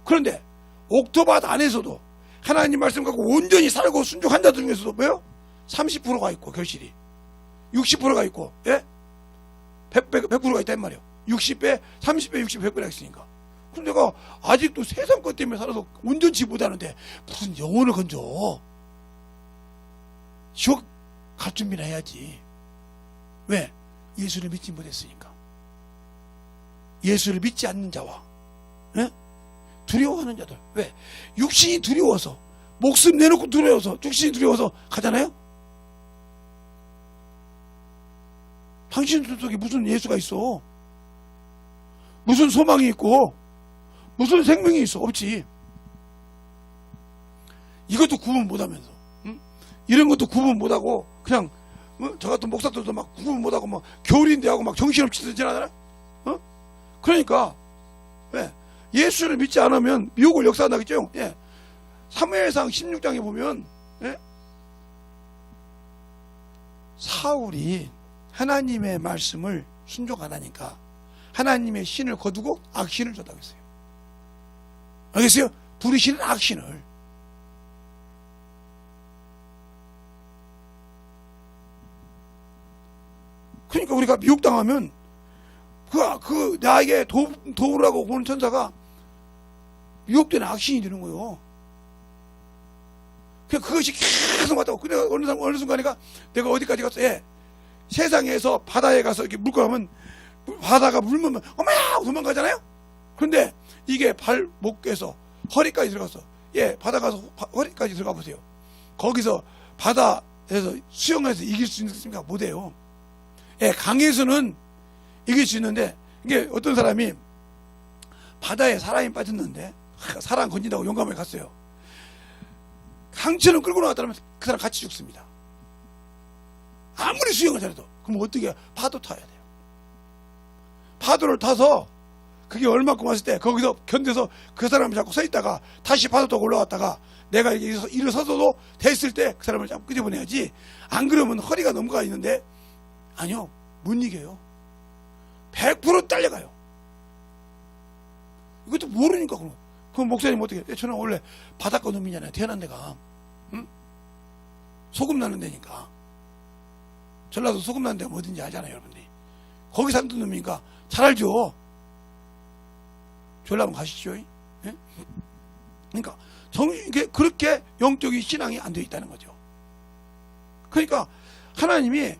그런데 옥토밭 안에서도 하나님 말씀 갖고 온전히 살고 순종한 자들 중에서도 뭐요? 30%가 있고 결실이 60%가 있고 예? 100%가 있단 말이에요. 60배, 30배, 60배, 100배가 있으니까. 그런데 내가 아직도 세상 것 때문에 살아서 온전치 못하는데 무슨 영혼을 건져. 지옥 갈 준비나 해야지. 왜? 예수를 믿지 못했으니까. 예수를 믿지 않는 자와 예? 두려워하는 자들. 왜? 육신이 두려워서 목숨 내놓고 두려워서 육신이 두려워서 가잖아요. 당신들 속에 무슨 예수가 있어? 무슨 소망이 있고 무슨 생명이 있어? 없지. 이것도 구분 못하면서 응? 이런 것도 구분 못하고 그냥 저 같은 목사들도 막 구분 못하고 막 겨울인데 하고 막 정신없이 지나잖아. 어? 그러니까 왜? 예수를 믿지 않으면 미혹을 역사한다겠죠. 예. 사무엘상 16장에 보면 예? 사울이 하나님의 말씀을 순종 안 하니까 하나님의 신을 거두고 악신을 줬다고 했어요. 알겠어요? 부르시는 악신을. 그러니까 우리가 미혹당하면 나에게 도우라고 보는 천사가 미혹된 악신이 되는 거예요. 그것이 계속 왔다고. 근데 어느 순간이가 내가 어디까지 갔어? 예. 세상에서 바다에 가서 이렇게 물고 가면 바다가 물면 어머야 도망가잖아요. 그런데 이게 발목에서 허리까지 들어갔어. 예, 바다 가서 허리까지 들어가 보세요. 거기서 바다에서 수영해서 이길 수 있습니까? 못해요. 예, 강에서는 이길 수 있는데 이게 어떤 사람이 바다에 사람이 빠졌는데 사람 건진다고 용감하게 갔어요. 강처럼 끌고 나왔다면 그 사람 같이 죽습니다. 아무리 수영을 잘해도. 그럼 어떻게 해요? 파도 타야 돼요. 파도를 타서 그게 얼마큼 왔을 때 거기서 견뎌서 그 사람을 잡고 서 있다가 다시 파도 타고 올라왔다가 내가 일어서도 됐을 때 그 사람을 잡고 끄집어내야지. 안 그러면 허리가 넘어가 있는데 아니요, 못 이겨요. 100% 딸려가요. 이것도 모르니까 그럼 목사님 어떻게 해요? 저는 원래 바닷가 놈이잖아요. 태어난 데가. 응? 소금 나는 데니까. 전라도 소금 나는 데가 어딘지 알잖아요, 여러분들이. 거기 산던 놈이니까 잘 알죠. 전라도 가시죠. 예? 그러니까 그렇게 영적인 신앙이 안 되어 있다는 거죠. 그러니까 하나님이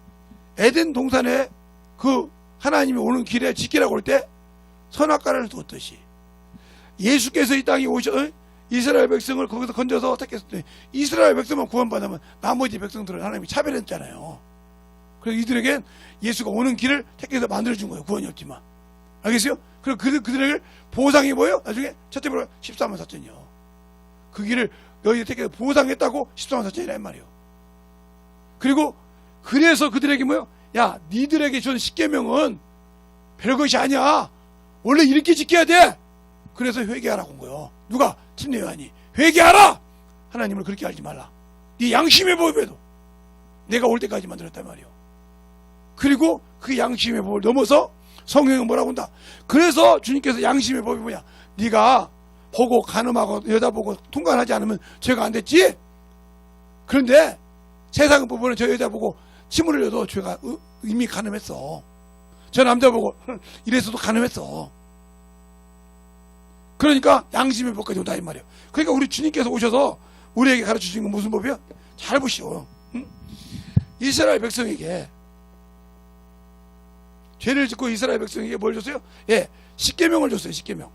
에덴 동산에 그 하나님이 오는 길에 지키라고 할 때 선악과를 두었듯이 예수께서 이 땅에 오셔 이스라엘 백성을 거기서 건져서 택했을 때 이스라엘 백성만 구원받으면 나머지 백성들은 하나님이 차별했잖아요. 그래서 이들에겐 예수가 오는 길을 택해서 만들어준 거예요. 구원이 없지만. 알겠어요? 그리고 그들에게 보상이 뭐예요? 나중에 첫째 보라 14만 4천이요. 그 길을 너희들 택해서 보상했다고 14만 4천이라 한 말이에요. 그리고 그래서 그들에게 뭐예요? 야, 니들에게 준 십계명은 별것이 아니야. 원래 이렇게 지켜야 돼. 그래서 회개하라고 한 거예요. 누가? 침례 요한이. 회개하라! 하나님을 그렇게 알지 말라. 네 양심의 법에도 내가 올 때까지 만들었단 말이에요. 그리고 그 양심의 법을 넘어서 성경은 뭐라고 한다. 그래서 주님께서 양심의 법이 뭐냐. 네가 보고 간음하고 여자 보고 통관하지 않으면 죄가 안 됐지. 그런데 세상 부분은 저 여자 보고 침을 흘려도 죄가 이미 간음했어. 저 남자 보고 이래서도 간음했어. 그러니까 양심의 법까지 온다 이 말이에요. 그러니까 우리 주님께서 오셔서 우리에게 가르쳐주신 건 무슨 법이요? 잘 보시오. 응? 이스라엘 백성에게 죄를 짓고 이스라엘 백성에게 뭘 줬어요? 예, 십계명을 줬어요. 십계명.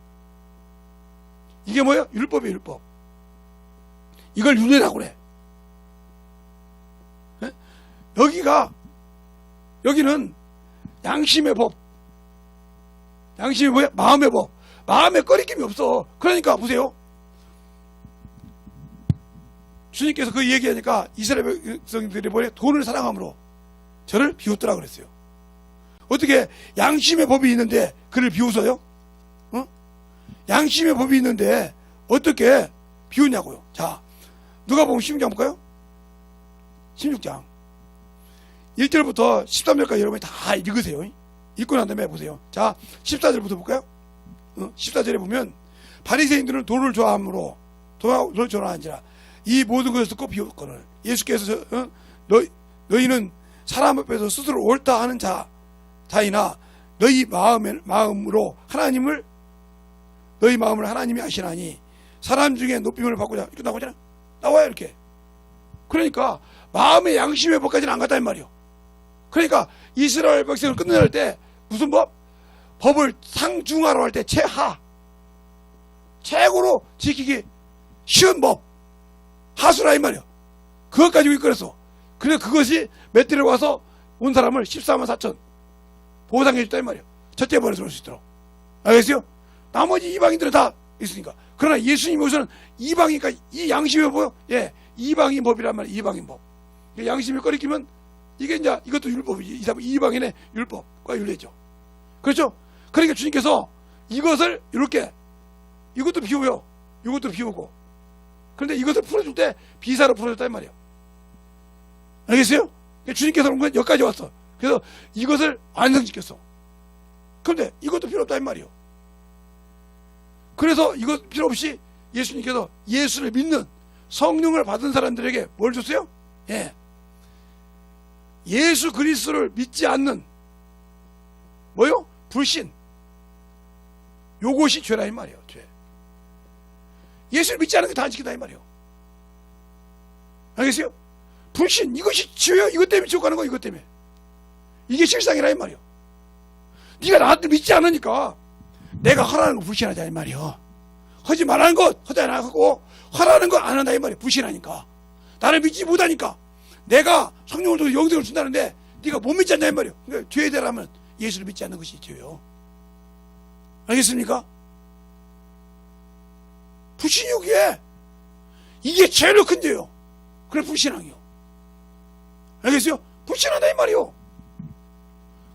이게 뭐예요? 율법이에요. 율법. 이걸 윤회라고 그래. 예? 여기는 양심의 법. 양심이 뭐야? 마음의 법. 마음에 꺼리낌이 없어. 그러니까 보세요. 주님께서 그 얘기하니까 이스라엘 백성들이 뭐래? 돈을 사랑함으로 저를 비웃더라 그랬어요. 어떻게 양심의 법이 있는데 그를 비웃어요? 어? 양심의 법이 있는데 어떻게 비웃냐고요. 자, 누가 보면 16장 볼까요? 16장 1절부터 13절까지 여러분이 다 읽으세요. 읽고 난 다음에 보세요. 자, 14절부터 볼까요? 14절에 보면 바리새인들은 돈을 좋아함으로 돈을 좋아하는지라 이 모든 것을 듣고 비웃거늘 예수께서 너희는 사람 앞에서 스스로 옳다 하는 자이나 너희 마음으로 너희 마음을 하나님이 아시나니 사람 중에 높임을 받고자 이렇게 나오잖아. 나와요 이렇게. 그러니까 마음의 양심의 법까지는 안 갔다 이 말이요. 그러니까 이스라엘 백성을 끝내할 때 무슨 법? 법을 상중하로 할 때 최고로 지키기 쉬운 법 하수라 이 말이요. 그것 가지고 이끌었어. 그래서 그것이 몇 대를 와서 온 사람을 14만 4천 보상해 줬다 이 말이요. 첫째 벌에 들어올 수 있도록. 알겠어요? 나머지 이방인들은 다 있으니까. 그러나 예수님이 오셔는 이방이니까 이 양심이 뭐요? 예, 이방인 법이란 말이에요. 이방인 법. 양심이 꺼리키면 이게 이제 이것도 율법이지. 이방인의 율법과 윤례죠. 그렇죠? 그러니까 주님께서 이것을 이렇게 이것도 비우요. 이것도 비우고 그런데 이것을 풀어줄 때 비사로 풀어줬단 말이에요. 알겠어요? 주님께서 온 건 여기까지 왔어. 그래서 이것을 완성시켰어. 그런데 이것도 필요 없다 이 말이에요. 그래서 이것 필요 없이 예수님께서 예수를 믿는 성령을 받은 사람들에게 뭘 줬어요? 예. 예수 그리스도를 믿지 않는 뭐요? 불신. 요것이 죄라 이 말이에요. 죄. 예수를 믿지 않는 게 다 안 지키다 이 말이에요. 알겠어요? 불신. 이것이 죄예요. 이것 때문에 지옥 가는 거 이것 때문에. 이게 실상이라 이 말이에요. 네가 나한테 믿지 않으니까 내가 하라는 거 불신하자 이 말이에요. 하지 말라는 거 하지 안 하고 하라는 거 안 한다 이 말이에요. 불신하니까. 나를 믿지 못하니까 내가 성령을 통해서 영생을 준다는데 네가 못 믿지 않냐 이 말이에요. 그러니까 죄에 대하면 예수를 믿지 않는 것이 죄예요. 알겠습니까? 불신이 여기에 이게 제일 큰 죄예요. 그래 불신앙이요. 알겠어요? 불신하다 이 말이요.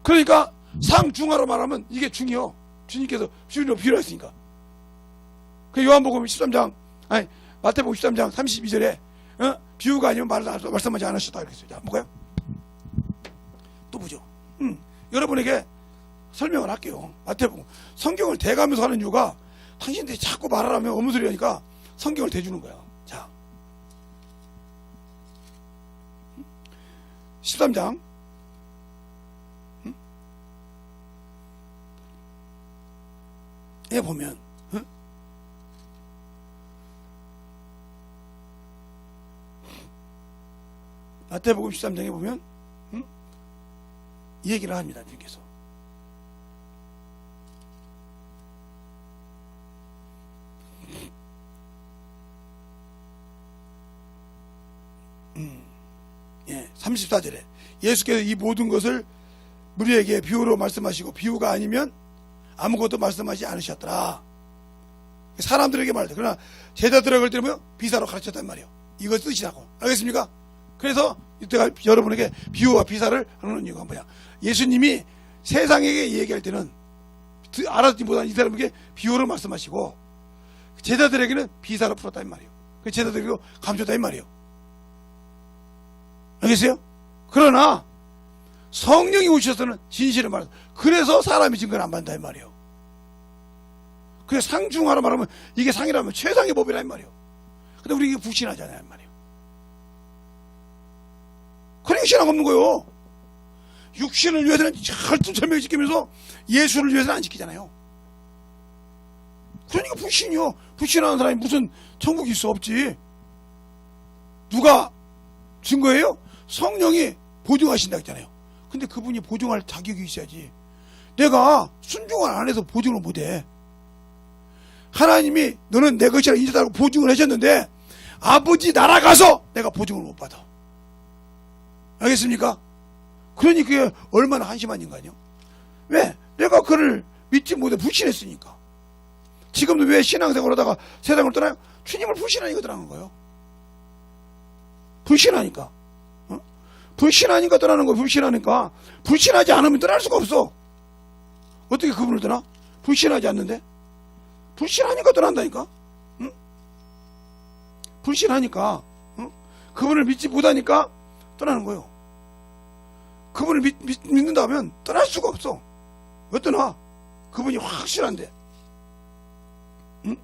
그러니까 상중하로 말하면 이게 중이요. 주님께서 주님으로 필요했으니까. 그 요한복음 13장 아니 마태복음 13장 32절에 비유가 아니면 말씀하지 않으셨다 그랬어요. 자, 볼까요? 또 보죠. 여러분에게 설명을 할게요. 마태복음 성경을 대가면서 하는 이유가 당신들이 자꾸 말하라면 없는 소리 하니까 성경을 대주는 거야. 자, 13장 에 보면 마태복음 13장에 보면 이 얘기를 합니다. 주님께서 예, 34절에 예수께서 이 모든 것을 우리에게 비유로 말씀하시고 비유가 아니면 아무것도 말씀하지 않으셨더라. 사람들에게 말했다. 그러나 제자들에게 들으면 비사로 가르쳤단 말이에요. 이거 뜻이라고. 알겠습니까? 그래서 이때가 여러분에게 비유와 비사를 하는 이유가 뭐냐. 예수님이 세상에게 얘기할 때는 알아듣지 못한 이 사람에게 비유로 말씀하시고 제자들에게는 비사로 풀었다 이 말이에요. 제자들에게도 감췄다 이 말이에요. 알겠어요? 그러나 성령이 오셔서는 진실을 말한다. 그래서 사람이 증거를 안 받는다 이 말이에요. 그래서 상중하로 말하면 이게 상이라면 최상의 법이라 이 말이에요. 근데 우리 이게 불신하잖아요 이 말이에요. 그러니까 신앙 없는 거예요. 육신을 위해서는 절대 절명히 지키면서 예수를 위해서는 안 지키잖아요. 그러니까 불신이요. 불신하는 사람이 무슨 천국이 있어? 없지. 누가 증거예요? 성령이 보증하신다 했잖아요. 근데 그분이 보증할 자격이 있어야지. 내가 순종을 안 해서 보증을 못해. 하나님이 너는 내 것이라 인정하고 보증을 하셨는데 아버지 나라 가서 내가 보증을 못 받아. 알겠습니까? 그러니 그게 얼마나 한심한 인간이요. 왜? 내가 그를 믿지 못해 불신했으니까. 지금도 왜 신앙생활 하다가 세상을 떠나요? 주님을 불신하니까 떠나는 거예요. 불신하니까. 불신하니까 떠나는 거예요. 불신하니까. 불신하지 않으면 떠날 수가 없어. 어떻게 그분을 떠나? 불신하지 않는데? 불신하니까 떠난다니까. 응? 불신하니까 그분을 믿지 못하니까 떠나는 거예요. 그분을 믿는다 하면 떠날 수가 없어. 왜 떠나? 그분이 확실한데. 응?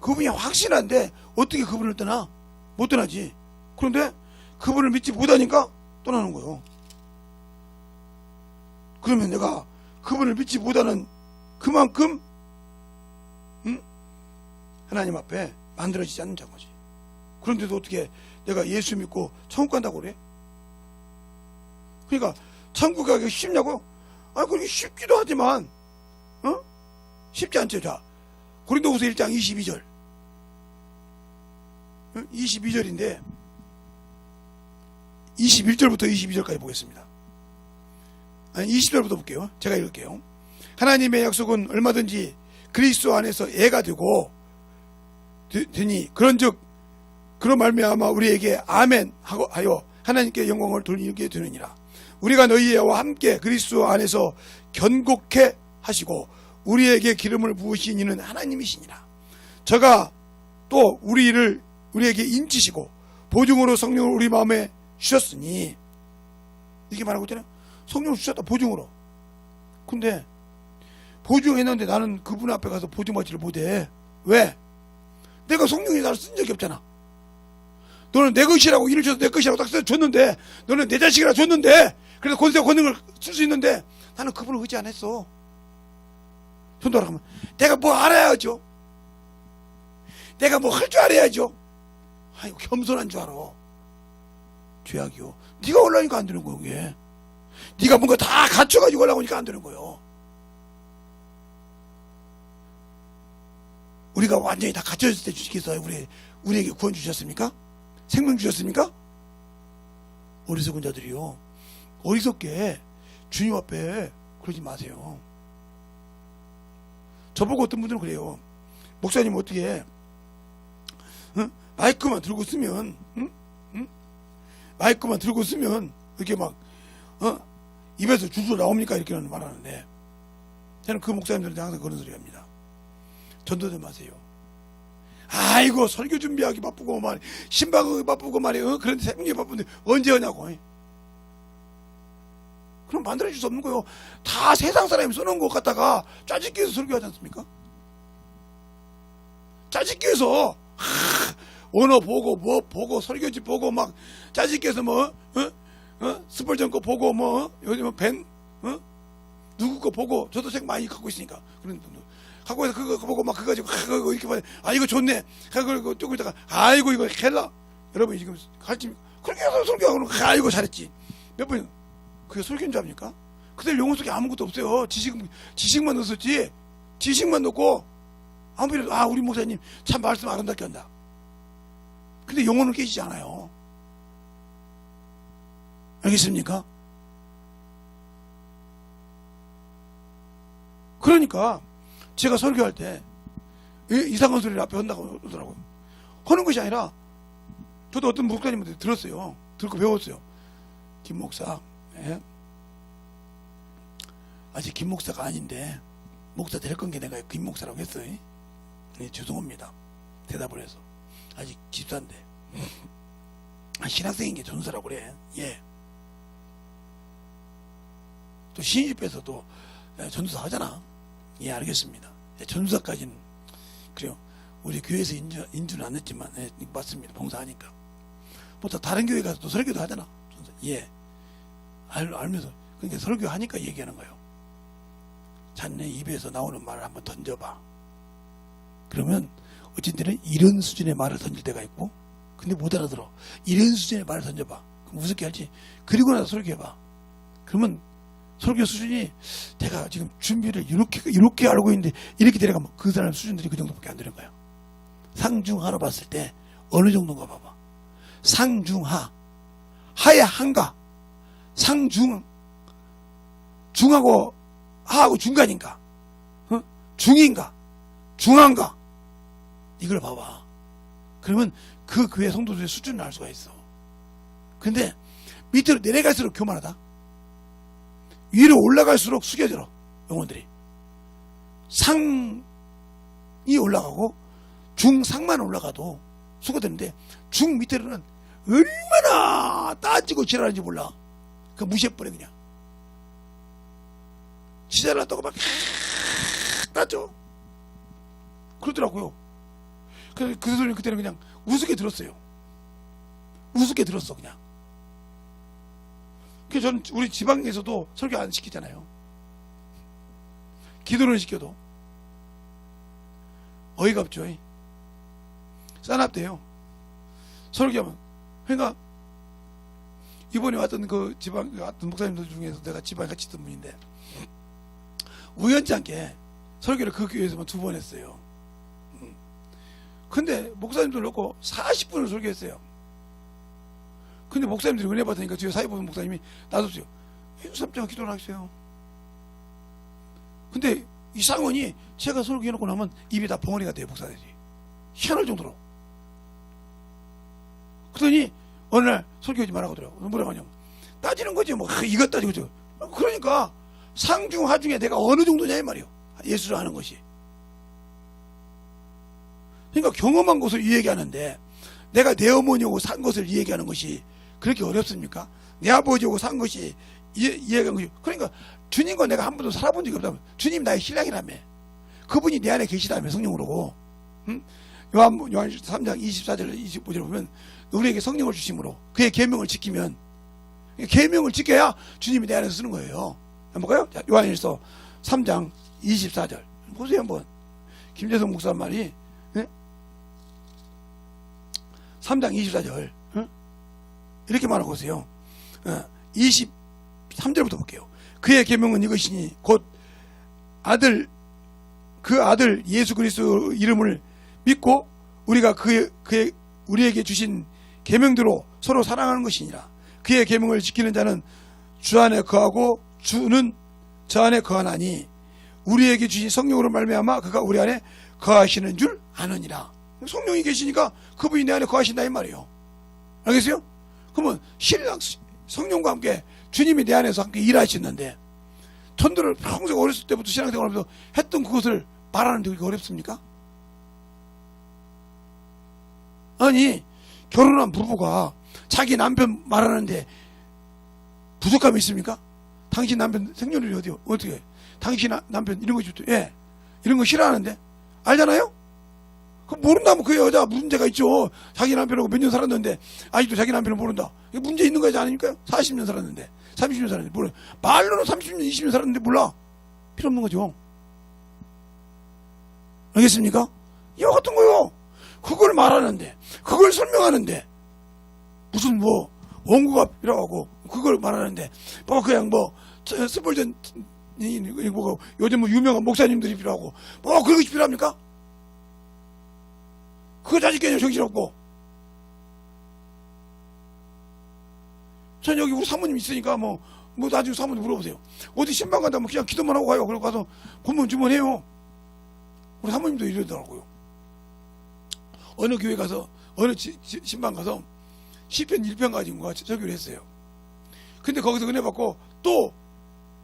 그분이 확실한데 어떻게 그분을 떠나? 못 떠나지. 그런데 그분을 믿지 못하니까 떠나는 거예요. 그러면 내가 그분을 믿지 못하는 그만큼 하나님 앞에 만들어지지 않는 거지. 그런데도 어떻게 내가 예수 믿고 천국 간다고 그래? 그러니까 천국 가기 쉽냐고? 아, 그렇게 쉽기도 하지만 쉽지 않죠. 자, 고린도후서 1장 22절 22절인데 21절부터 22절까지 보겠습니다. 아니 20절부터 볼게요. 제가 읽을게요. 하나님의 약속은 얼마든지 그리스도 안에서 애가 되니 그런즉 그런 말미암아 우리에게 아멘 하여 하나님께 영광을 돌리게 되느니라. 우리가 너희와 함께 그리스도 안에서 견고케 하시고 우리에게 기름을 부으신 이는 하나님이시니라. 저가 또 우리에게 인치시고 보증으로 성령을 우리 마음에 주셨으니, 이렇게 말하고 있잖아요. 성령을 주셨다, 보증으로. 근데 보증했는데 나는 그분 앞에 가서 보증받지를 못해. 왜? 내가 성령이 나를 쓴 적이 없잖아. 너는 내 것이라고 일을 줘서 내 것이라고 딱 줬는데, 너는 내 자식이라 줬는데, 그래서 권세와 권능을 쓸 수 있는데 나는 그분을 의지 안 했어. 손 돌아가면 내가 뭐 알아야죠. 내가 뭐 할 줄 알아야죠. 아이고, 겸손한 줄 알아. 죄악이요. 네가 올라오니까 안 되는 거야, 그게. 네가 뭔가 다 갖춰가지고 올라오니까 안 되는 거예요. 우리가 완전히 다 갖춰졌을 때 주께서 우리에게 구원 주셨습니까? 생명 주셨습니까? 어리석은 자들이요, 어리석게 주님 앞에 그러지 마세요. 저보고 어떤 분들은 그래요. 목사님 어떻게 마이크만 들고 쓰면 마이크만 들고 쓰면 이렇게 막 입에서 줄줄 나옵니까? 이렇게 말하는데, 저는 그 목사님들한테 항상 그런 소리 합니다. 전도들 마세요. 아이고, 설교 준비하기 바쁘고 말이, 신방하기 바쁘고 말이, 그런데 생명이 바쁜데 언제 하냐고. 그럼 만들어줄 수 없는 거예요. 다 세상 사람이 써놓은 것 갖다가 짜집기 위해서 설교하지 않습니까? 짜집기 위해서 언어 보고 뭐 보고 설교지 보고 막 짜집기 위해서 뭐 스펄전 거 보고 뭐 요즘 벤 누구 거 보고, 저도 책 많이 갖고 있으니까 그런 분도 갖고 해서 그거 보고 막 그거 가지고 그거 이렇게 봐. 아, 이거 좋네. 그거 조금 있다가 아이고 이거 헬라. 여러분이 지금 갈지 그렇게 해서 설교하고 아이고 잘했지. 몇 번 그게 설교인 줄 압니까? 그들 영혼 속에 아무것도 없어요. 지식만 넣었었지. 지식만 넣고 아무래도 우리 목사님 참 말씀 아름답게 한다. 근데 영혼은 깨지지 않아요. 알겠습니까? 그러니까 제가 설교할 때 이상한 소리를 앞에 한다고 그러더라고요. 하는 것이 아니라, 저도 어떤 목사님한테 들었어요. 듣고 배웠어요. 김 목사, 아직 김 목사가 아닌데 목사 될 건 게 내가 김 목사라고 했어요. 네, 죄송합니다. 대답을 해서 아직 집사인데 신학생인 게 전사라고 그래. 예. 또 신입에서도 전도사 하잖아. 예, 알겠습니다. 전도사까지는 그래요. 우리 교회에서 인주는 안 했지만 맞습니다. 봉사하니까. 뭐 또 다른 교회 가서 또 설교도 하잖아. 전도사. 예. 알면서 그러니까 설교하니까 얘기하는 거예요. 자네 입에서 나오는 말을 한번 던져봐. 그러면 어쨌든 때는 이런 수준의 말을 던질 때가 있고, 근데 못 알아들어. 이런 수준의 말을 던져봐. 그럼 무섭게 할지. 그리고 나서 설교해봐. 그러면 설교 수준이, 내가 지금 준비를 이렇게 알고 있는데 이렇게 데려가면 그 사람 수준들이 그 정도밖에 안 되는 거야. 상중하로 봤을 때 어느 정도인가 봐봐. 상중하. 하의 한가. 중하고 하하고 중간인가? 중인가? 중한가? 이걸 봐봐. 그러면 그 교회 성도들의 수준을 알 수가 있어. 근데 밑으로 내려갈수록 교만하다. 위로 올라갈수록 숙여들어. 영혼들이 상이 올라가고 중상만 올라가도 숙여드는데, 중 밑으로는 얼마나 따지고 지랄하는지 몰라. 그 무시해버려. 그냥 지랄한다고 막 따져 그러더라고요. 그 소리는 그때는 그냥 우습게 들었어요. 우습게 들었어 그냥. 그래서 저는 우리 지방에서도 설교 안 시키잖아요. 기도를 시켜도 어이가 없죠. 싸납대요. 설교하면. 그러니까 이번에 왔던 그 지방 왔던 목사님들 중에서 내가 지방에 같이 있던 분인데, 우연치 않게 설교를 그 교회에서만 2번 했어요. 근데 목사님들 놓고 40분을 설교했어요. 근데 목사님들이 은혜 받으니까 뒤에 사회 보는 목사님이 놔뒀어요. 삼자가 기도를 하겠어요. 근데 이 상원이 제가 설교해놓고 나면 입이 다 벙어리가 돼요. 목사들이 희한할 정도로. 그러더니 어느 날 설교하지 말라고 하더라고요. 뭐라고 하냐면 따지는 거지. 뭐 이것 따지고 저. 그러니까 상중하 중에 내가 어느 정도냐 이 말이에요. 예수를 하는 것이. 그러니까 경험한 것을 이 얘기하는데, 내가 내 어머니하고 산 것을 이 얘기하는 것이 그렇게 어렵습니까? 내 아버지하고 산 것이 이 얘기하는 것이. 그러니까 주님과 내가 한 번도 살아본 적이 없다면, 주님 나의 신랑이라며, 그분이 내 안에 계시다며, 성령으로. 응? 요한 3장 24절 25절 보면, 우리에게 성령을 주심으로 그의 계명을 지키면, 계명을 지켜야 주님이 내 안에서 쓰는 거예요. 한번 볼까요? 자, 요한일서 3장 24절 보세요. 한번 김재성 목사 말이, 네? 3장 24절 이렇게 말하고 있어요. 23절부터 볼게요. 그의 계명은 이것이니 곧 그 아들 예수 그리스도 이름을 믿고 우리가 우리에게 주신 계명대로 서로 사랑하는 것이니라. 그의 계명을 지키는 자는 주 안에 거하고 주는 저 안에 거하나니 우리에게 주신 성령으로 말미암아 그가 우리 안에 거하시는 줄 아느니라. 성령이 계시니까 그분이 내 안에 거하신다 이 말이에요. 알겠어요? 그러면 신랑 성령과 함께 주님이 내 안에서 함께 일하시는데, 전도를 평생 어렸을 때부터 신앙생활하면서 했던 그것을 말하는데 그게 어렵습니까? 아니, 결혼한 부부가 자기 남편 말하는데 부족함이 있습니까? 당신 남편 생년월일이 어디요? 어떻게? 당신 남편 이런 거 좋대. 예. 이런 거 싫어하는데? 알잖아요? 그 모른다면 그 여자 문제가 있죠. 자기 남편하고 몇 년 살았는데 아직도 자기 남편을 모른다. 이게 문제 있는 거지 아닙니까? 40년 살았는데, 30년 살았는데 몰라. 말로는 30년, 20년 살았는데 몰라. 필요 없는 거죠. 알겠습니까? 이와 같은 거요. 그걸 말하는데, 그걸 설명하는데, 무슨 뭐 원고가 필요하고 그걸 말하는데, 뭐 그냥 뭐 스폴전 뭐 요즘 뭐 유명한 목사님들이 필요하고 뭐 그런 것이 필요합니까? 그거 자식 개념 정신없고. 전 여기 우리 사모님 있으니까 뭐 나중에 사모님 물어보세요. 어디 신방 간다면 그냥 기도만 하고 가요. 그리고 가서 본문 주문해요. 우리 사모님도 이러더라고요. 어느 교회 가서, 어느 신방 가서 시편 1편 가지고 설교를 했어요. 근데 거기서 은혜 받고 또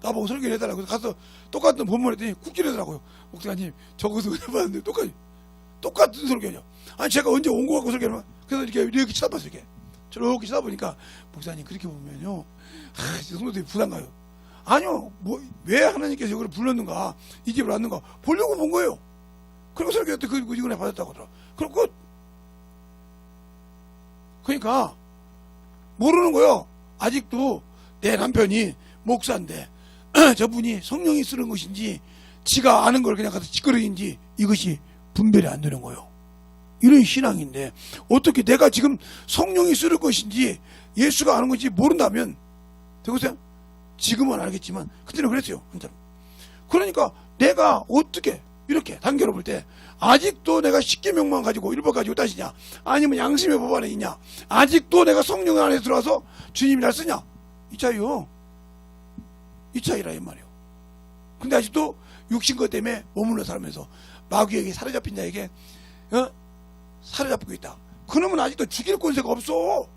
나보고 설교를 해달라고 해서 가서 똑같은 본문을 했더니 국기를 하더라고요. 목사님, 저거서 은혜 받았는데 똑같은 설교냐. 아니, 제가 언제 온 거 갖고 설교를 하면, 그래서 이렇게 쳐다봤어요. 저렇게 쳐다보니까, 목사님, 그렇게 보면요, 성도들이 부담 가요. 아니요, 왜 하나님께서 이걸 불렀는가, 이 집을 왔는가, 보려고 본 거예요. 그리고 설교할 때 그 은혜 받았다고 하더라. 그리고 그러니까, 모르는 거요. 아직도 내 남편이 목사인데, 저분이 성령이 쓰는 것인지, 지가 아는 걸 그냥 가서 찌끄러기인지, 이것이 분별이 안 되는 거예요. 이런 신앙인데, 어떻게 내가 지금 성령이 쓰는 것인지, 예수가 아는 건지 모른다면, 되고세요? 지금은 알겠지만, 그때는 그랬어요. 그러니까, 내가 어떻게, 이렇게 단계로 볼 때, 아직도 내가 십계명만 가지고 율법 가지고 따지냐, 아니면 양심의 법 안에 있냐, 아직도 내가 성령 안에 들어와서 주님이 날 쓰냐, 이 차이요. 이 차이라 이 말이에요. 근데 아직도 육신 것 때문에 머물러 살면서 마귀에게 사로잡힌 자에게 사로잡고 있다. 그놈은 아직도 죽일 권세가 없어.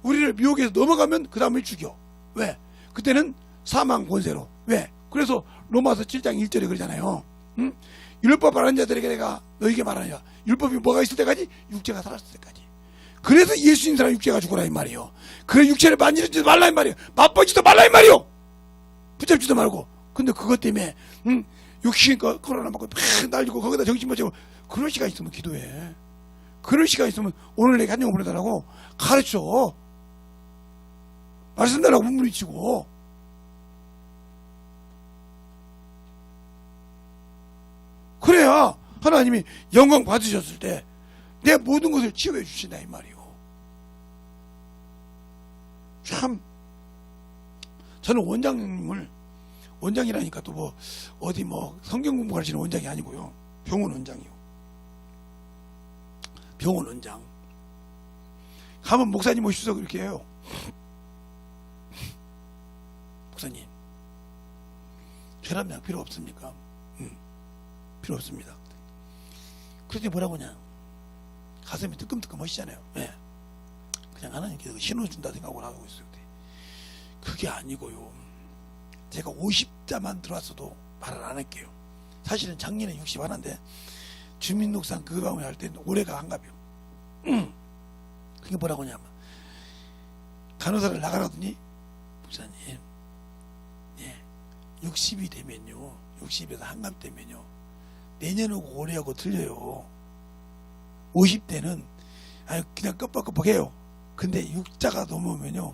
우리를 미혹해서 넘어가면 그 다음에 죽여. 왜? 그때는 사망 권세로. 왜? 그래서 로마서 7장 1절에 그러잖아요. 응? 율법 바라는 자들에게 내가 너에게 말하냐. 율법이 뭐가 있을 때까지? 육체가 살았을 때까지. 그래서 예수님 사람 육체가 죽으라 이 말이에요. 그 육체를 만지지도 말라 이 말이에요. 맛보지도 말라 이 말이에요. 붙잡지도 말고. 근데 그것 때문에 육신과 코로나 맞고 팍 날리고 거기다 정신 못 차고, 그럴 시간 있으면 기도해. 그럴 시간 있으면 오늘 내가 한영 보내달라고 가르쳐. 말씀 달라고 문부리치고. 그래야 하나님이 영광 받으셨을 때 내 모든 것을 치유해 주신다 이 말이요. 참, 저는 원장이라니까 또 뭐 어디 뭐 성경 공부 가르치는 원장이 아니고요. 병원 원장이요. 병원 원장. 가면 목사님 오셔서 그렇게 해요. 목사님, 혈압약 필요 없습니까? 필요 없습니다. 그랬더니 뭐라고 하냐. 가슴이 뜨끔뜨끔 하시잖아요. 네. 그냥 하나님께서 신호준다 생각하고 나가고 있어요. 그게 아니고요. 제가 50자만 들어왔어도 말을 안 할게요. 사실은 작년에 60 하는데 주민등록상 그거 하면 할 때는 올해가 한갑이요. 그게 뭐라고 하냐면 간호사를 나가라더니 목사님, 예, 60이 되면요, 60에서 한갑 되면요, 내년하고 올해하고 틀려요. 50대는 그냥 끄뻑끄뻑해요. 근데 6자가 넘으면요,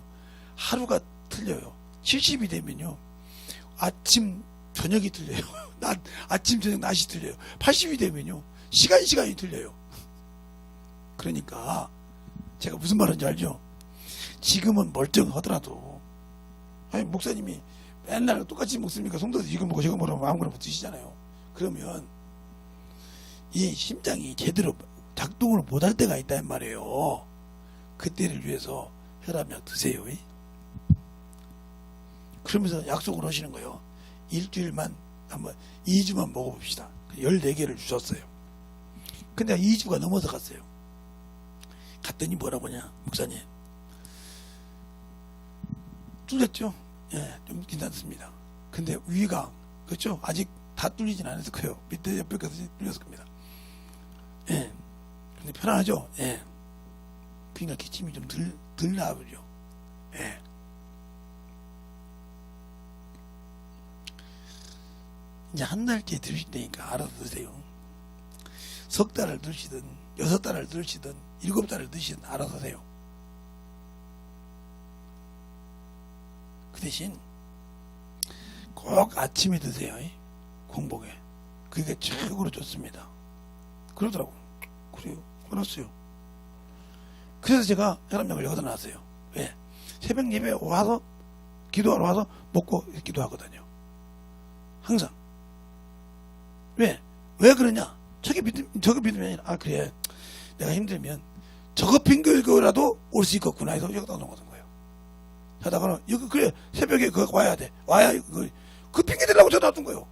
하루가 틀려요. 70이 되면요, 아침 저녁이 틀려요. 아침 저녁 낮이 틀려요. 80이 되면요, 시간이 틀려요. 그러니까 제가 무슨 말인지 알죠? 지금은 멀쩡하더라도, 아니 목사님이 맨날 똑같이 먹습니까? 성도들 이거 먹고 저거 먹으면 아무거나 못 드시잖아요. 그러면 이 심장이 제대로 작동을 못할 때가 있단 말이에요. 그때를 위해서 혈압약 드세요. 그러면서 약속을 하시는 거예요. 일주일만 한번 2주만 먹어봅시다. 14개를 주셨어요. 근데 2주가 넘어서 갔어요. 갔더니 뭐라고 하냐, 목사님, 뚫렸죠? 예, 좀 괜찮습니다. 근데 위가, 그렇죠? 아직 다 뚫리진 않았을 거예요. 밑에 옆에까지 뚫렸을 겁니다. 예. 근데 편안하죠? 예. 그러니까 기침이 좀 덜 나오죠. 예. 이제 한 달째 들으실 테니까 알아서 드세요. 석 달을 드시든 6달을 드시든 7달을 드시든 알아서 하세요. 그 대신 꼭 아침에 드세요. 공복에. 그게 최고로 좋습니다. 그러더라고요. 그래요. 알았어요. 그래서 제가 혈압약을 여기다 놨어요. 왜? 새벽 예배에 와서 기도하러 와서 먹고 기도하거든요. 항상. 왜 그러냐? 저게 믿음이 아니라, 그래, 내가 힘들면 저거 핑계고라도 올 수 있겠구나 해서 여기다 놓은 거예요. 하다가는 여기, 그래, 새벽에 그거 와야 돼. 와야 그 핑계 대려고 저다 놔둔 거예요.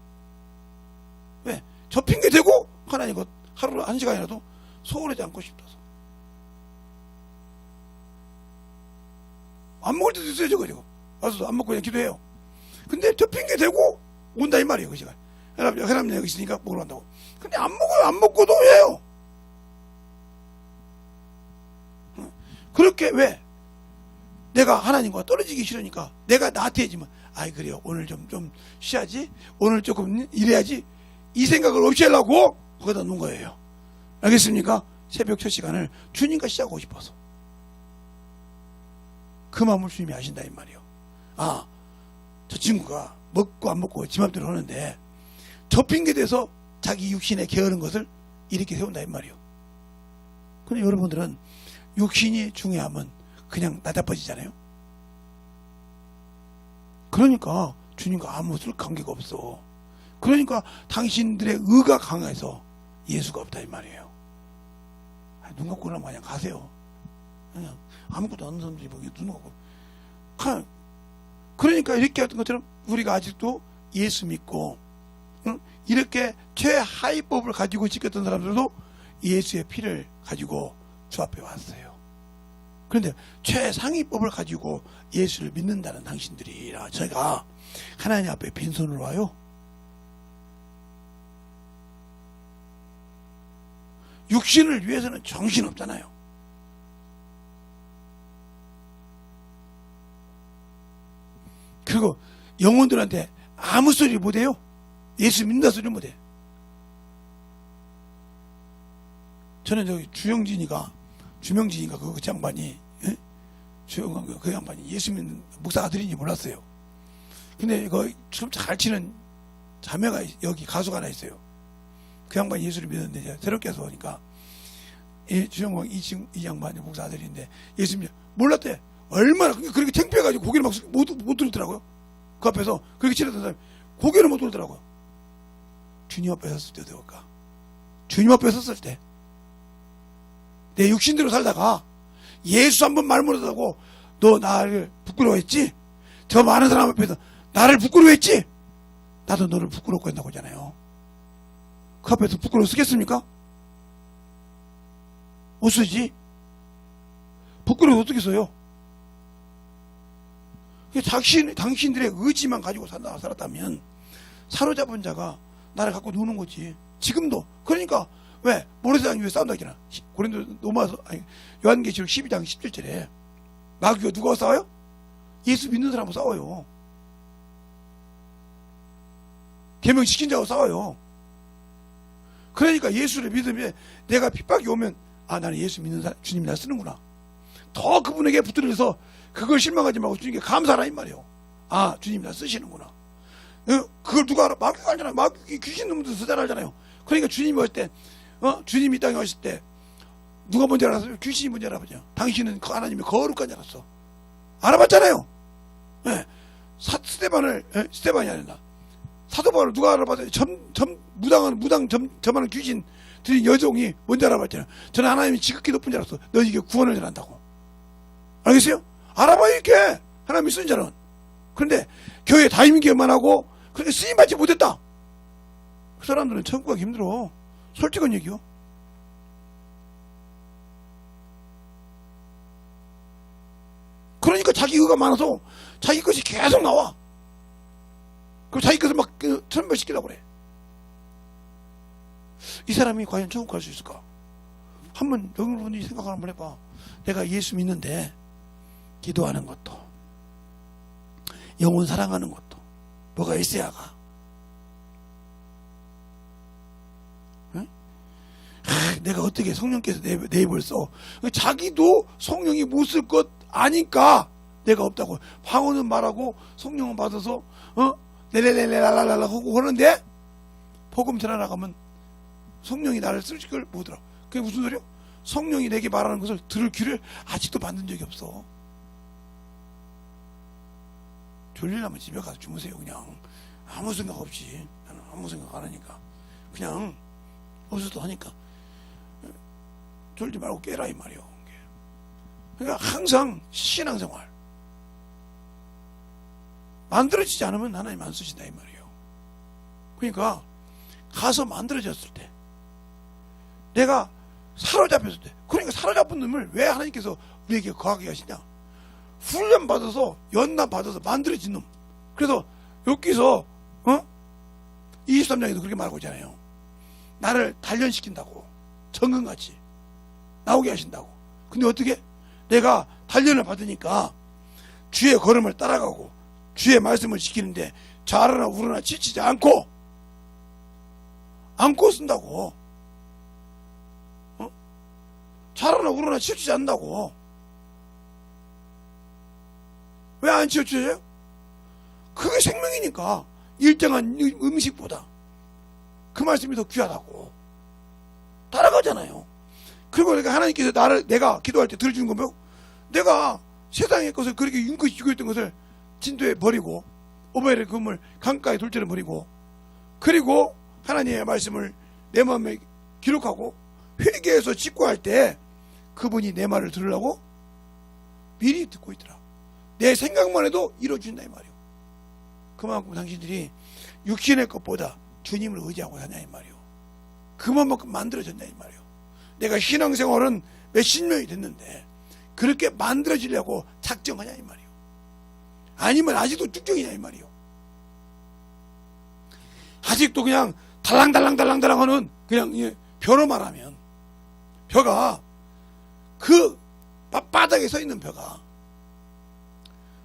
왜? 저 핑계 대고 하나님 하루로 1시간이라도 소홀하지 않고 싶어서. 안 먹을 때도 있어요, 저거. 와서 안 먹고 그냥 기도해요. 근데 저 핑계 대고 온다 이 말이에요, 그 시간. 혈압약 있으니까 먹으러 간다고. 근데 안 먹어요. 안 먹고도 해요. 그렇게 왜? 내가 하나님과 떨어지기 싫으니까 내가 나한테 해지면, 아이 그래요, 오늘 좀 쉬어야지, 오늘 조금 일해야지, 이 생각을 없이 하려고 거기다 놓은 거예요. 알겠습니까? 새벽 첫 시간을 주님과 시작하고 싶어서. 그 마음을 주님이 아신다 이 말이에요. 아, 저 친구가 먹고 안 먹고 지 맘대로 하는데 저 핑계대서 자기 육신에 게으른 것을 이렇게 세운다 이 말이에요. 근데 여러분들은 육신이 중요하면 그냥 나다빠지잖아요. 그러니까 주님과 아무 관계가 없어. 그러니까 당신들의 의가 강해서 예수가 없다 이 말이에요. 눈 감고 그러면 그냥 가세요. 그냥 아무것도 안 하는 사람들이 눈 감고. 그러니까 이렇게 했던 것처럼 우리가 아직도 예수 믿고, 이렇게 최하위법을 가지고 지켰던 사람들도 예수의 피를 가지고 주 앞에 왔어요. 그런데 최상위법을 가지고 예수를 믿는다는 당신들이라 제가 하나님 앞에 빈손으로 와요. 육신을 위해서는 정신없잖아요. 그리고 영혼들한테 아무 소리 못해요. 예수 믿는다 소리 못해. 저는 저기 주명진이가 그 양반이, 예? 그 양반이 예수 믿는 목사 아들인지 몰랐어요. 근데 이거 좀 잘 치는 자매가 여기 가수가 하나 있어요. 그 양반이 예수를 믿었는데 이제 새롭게 해서 오니까 주영광 이 양반이 목사 아들인데 예수 믿 몰랐대. 얼마나 그렇게 창피해가지고 고개를 막 못 들더라고요. 그 앞에서 그렇게 치렀던 사람이 고개를 못 들더라고요. 주님 앞에 섰을 때 어떨까? 주님 앞에 섰을 때 내 육신대로 살다가 예수 한번 말 못하고 너 나를 부끄러워했지? 저 많은 사람 앞에서 나를 부끄러워했지? 나도 너를 부끄럽고 한다고 하잖아요. 그 앞에서 부끄러워 쓰겠습니까? 못 쓰지? 부끄러워 어떻게 써요? 당신들의 의지만 가지고 살았다면 사로잡은 자가 나를 갖고 노는 거지. 지금도. 그러니까 왜? 모래사장 위에 싸운다 했잖아. 고린도 로마서 아니 요한계시록 12장 17절에 마귀가 누가 싸워요? 예수 믿는 사람하고 싸워요. 계명시킨 자하고 싸워요. 그러니까 예수를 믿으면 내가 핍박이 오면 나는 예수 믿는 사람 주님이 나 쓰는구나. 더 그분에게 붙들려서 그걸 실망하지 말고 주님께 감사하라 이 말이에요. 주님이 나 쓰시는구나. 그걸 누가 알아? 마귀가 알잖아요. 마귀 귀신 놈들 잘 알잖아요. 그러니까 주님이 오실 때 주님이 이 땅에 오실 때 누가 먼저 알았어요? 귀신이 먼저 알아보죠. 당신은 하나님의 거룩한 줄 알았어. 알아봤잖아요. 네. 스테반이 아니라 사도 바울을 누가 알아봤어요? 무당 점하는 귀신 들인 여종이 먼저 알아봤잖아요. 저는 하나님이 지극히 높은 줄 알았어. 너 이게 구원을 전한다고. 알겠어요? 알아봐야 이렇게 하나님이 쓴 자는. 그런데 교회 다니기만 하고 그렇게 쓰임받지 못했다. 그 사람들은 천국 가기 힘들어. 솔직한 얘기요. 그러니까 자기 의가 많아서 자기 것이 계속 나와. 그럼 자기 것을 막 천멸시키려고 그래. 이 사람이 과연 천국 갈 수 있을까? 한번 여러분이 생각 한번 해봐. 내가 예수 믿는데 기도하는 것도 영혼 사랑하는 것도 뭐가 있어야가. 응? 내가 어떻게 성령께서 내 입을 써? 자기도 성령이 못 쓸 것 아니까 내가 없다고. 방언은 말하고 성령은 받아서 레레레레랄랄라 하고 그러는데 복음 전하 나가면 성령이 나를 쓸 걸 못 들어. 그게 무슨 소리야? 성령이 내게 말하는 것을 들을 귀를 아직도 만든 적이 없어. 졸리려면 집에 가서 주무세요. 그냥 아무 생각 없이. 나는 아무 생각 안 하니까 그냥 어디서도 하니까 졸지 말고 깨라 이 말이요. 그러니까 항상 신앙생활 만들어지지 않으면 하나님 안 쓰신다 이 말이에요. 그러니까 가서 만들어졌을 때 내가 사로잡혔을 때, 그러니까 사로잡은 놈을 왜 하나님께서 우리에게 거하게 하시냐? 훈련 받아서 연단 받아서 만들어진 놈. 그래서 여기서 23장에도 그렇게 말하고 있잖아요. 나를 단련시킨다고 정금같이 나오게 하신다고. 근데 어떻게? 내가 단련을 받으니까 주의 걸음을 따라가고 주의 말씀을 지키는데 좌르나 우르나 지치지 않고 쓴다고. 좌르나 우르나 지치지 않는다고. 왜 안 지쳐져요? 그게 생명이니까. 일정한 음식보다 그 말씀이 더 귀하다고 따라가잖아요. 그리고 그러니까 하나님께서 내가 기도할 때 들어주는 거면 내가 세상의 것을 그렇게 윤긋이 죽였던 것을 진도에 버리고 오베르 금을 강가에 돌처럼 버리고 그리고 하나님의 말씀을 내 마음에 기록하고 회개해서 직구할 때 그분이 내 말을 들으려고 미리 듣고 있더라. 내 생각만 해도 이루어진다 이 말이오. 그만큼 당신들이 육신의 것보다 주님을 의지하고 사냐 이 말이오. 그만큼 만들어졌냐 이 말이오. 내가 신앙생활은 몇십 년이 됐는데 그렇게 만들어지려고 작정하냐 이 말이오. 아니면 아직도 쭉정이냐 이 말이오. 아직도 그냥 달랑달랑 하는 그냥 벼로 말하면 벼가 그 바닥에 서 있는 벼가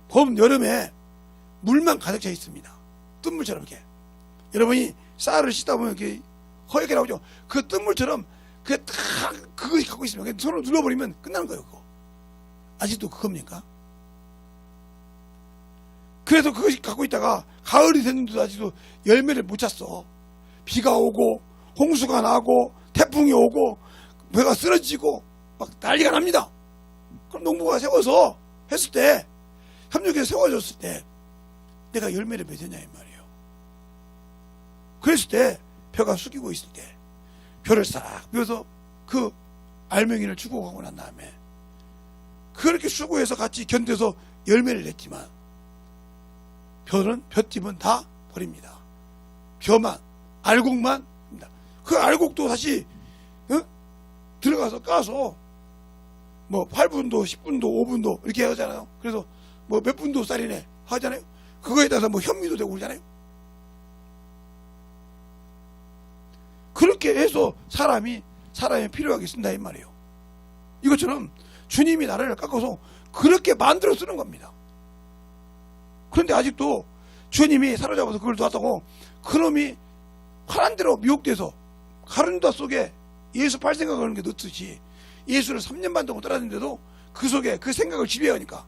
봄 여름에 물만 가득 차 있습니다. 뜬물처럼 이렇게. 여러분이 쌀을 씻다 보면 이렇게 허옇게 나오죠. 그 뜬물처럼 그것이 갖고 있으면 손을 눌러버리면 끝나는 거예요. 그거. 아직도 그겁니까? 그래서 그것이 갖고 있다가 가을이 됐는데도 아직도 열매를 못 찼어. 비가 오고 홍수가 나고 태풍이 오고 배가 쓰러지고 막 난리가 납니다. 그럼 농부가 세워서 했을 때 협력해서 세워줬을 때 내가 열매를 맺었냐 이 말이에요. 그랬을 때 벼가 숙이고 있을 때 벼를 싹 펴서 그 알맹이를 주고 가고 난 다음에 그렇게 수고해서 같이 견뎌서 열매를 냈지만 벼집은 다 버립니다. 벼만 알곡만 합니다. 그 알곡도 다시 들어가서 까서 뭐 8분도 10분도 5분도 이렇게 하잖아요. 그래서 뭐 몇 분도 쌀이네 하잖아요. 그거에 따라서 뭐 현미도 되고 그러잖아요. 그렇게 해서 사람이 사람이 필요하게 쓴다 이 말이에요. 이것처럼 주님이 나를 깎아서 그렇게 만들어 쓰는 겁니다. 그런데 아직도 주님이 사로잡아서 그걸 놨다고 그놈이 화난 대로 미혹돼서 가룟유다 속에 예수 팔 생각하는 게 넣듯이 예수를 3년 반 동안 따랐는데도 그 속에 그 생각을 지배하니까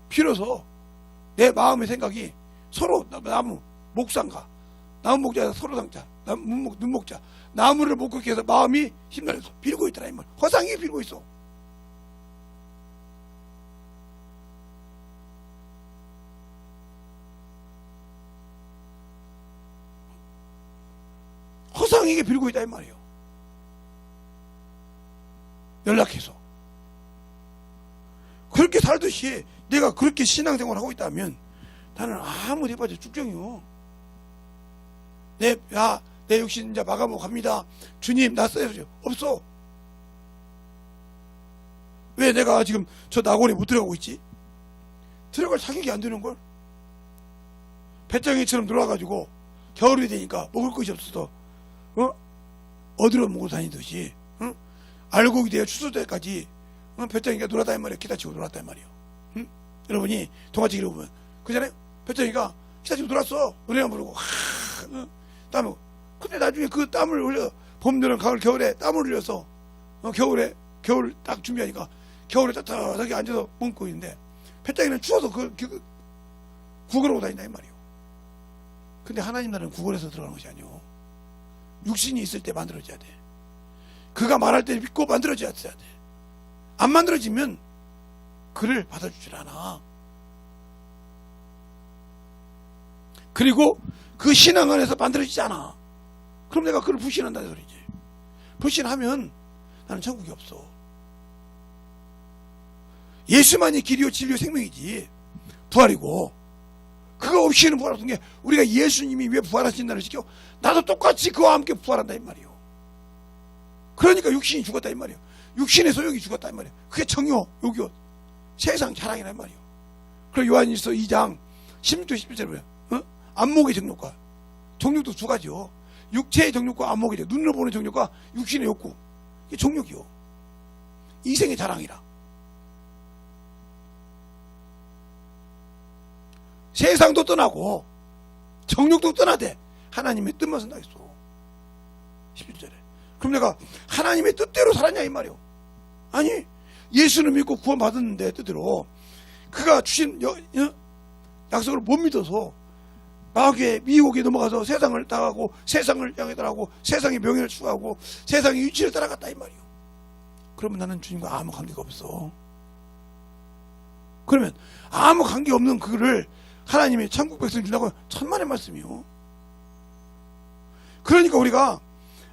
비로소 내 마음의 생각이 서로 나무 목상가 나무 목자에서 서로 상자 눈 목자 나무를 못 걷게 해서 마음이 힘들어서 빌고 있더라 이 말. 허상이 빌고 있어. 허상에게 빌고 있다 이 말이에요. 연락해서 그렇게 살듯이 내가 그렇게 신앙생활을 하고 있다면 나는 아무리 해봐도 쭉정이요. 내 육신 이제 마감하고 갑니다. 주님 나 써주세요. 없어. 왜 내가 지금 저 낙원에 못 들어가고 있지? 들어갈 자격이 안 되는걸. 배짱이처럼 놀아가지고 겨울이 되니까 먹을 것이 없어서 어디로 먹고 다니듯이 알곡이 되어 추수 때까지 배짱이가 놀았다 이 말이에요. 기다치고 놀았다 이 말이에요. 여러분이 동화책을 보면 그잖아요. 배짱이가 기다치고 놀았어. 노래만 부르고 땀을. 근데 나중에 그 땀을 흘려 봄, 여름, 가을, 겨울에 땀을 흘려서 겨울 딱 준비하니까 겨울에 따뜻하게 앉아서 먹고 있는데 배짱이는 추워서 구걸하고 다닌다 이 말이에요. 근데 하나님 나라는 구걸해서 들어가는 것이 아니오. 육신이 있을 때 만들어져야 돼. 그가 말할 때 믿고 만들어져야 돼. 안 만들어지면 그를 받아주질 않아. 그리고 그 신앙 안에서 만들어지지 않아. 그럼 내가 그를 불신한다는 소리지. 불신하면 나는 천국이 없어. 예수만이 길이요 진리요 생명이지. 부활이고 그거 없이는 부활 없는 게 우리가 예수님이 왜 부활하신다를 시켜? 나도 똑같이 그와 함께 부활한다 이 말이요. 그러니까 육신이 죽었다 이 말이요. 육신의 소욕이 죽었다 이 말이요. 그게 정요 욕이요 세상 자랑이란 말이요. 그리고 요한일서 2장 16절 17절에 보면 안목의 정욕과 정욕도 두 가지요. 육체의 정욕과 안목의 정욕, 눈으로 보는 정욕과 육신의 욕구. 이게 정욕이요. 이생의 자랑이라. 세상도 떠나고 정욕도 떠나되 하나님의 뜻만 쓴다 했어. 11절에. 그럼 내가 하나님의 뜻대로 살았냐 이 말이요. 아니 예수를 믿고 구원받았는데 뜻대로 그가 주신 약속을 못 믿어서 마귀의 미혹에 넘어가서 세상을 따라가고 세상을 향해 따라가고 세상의 명예를 추구하고 세상의 유치를 따라갔다 이 말이요. 그러면 나는 주님과 아무 관계가 없어. 그러면 아무 관계 없는 그를 하나님이 천국 백성 준다고 천만의 말씀이요. 그러니까 우리가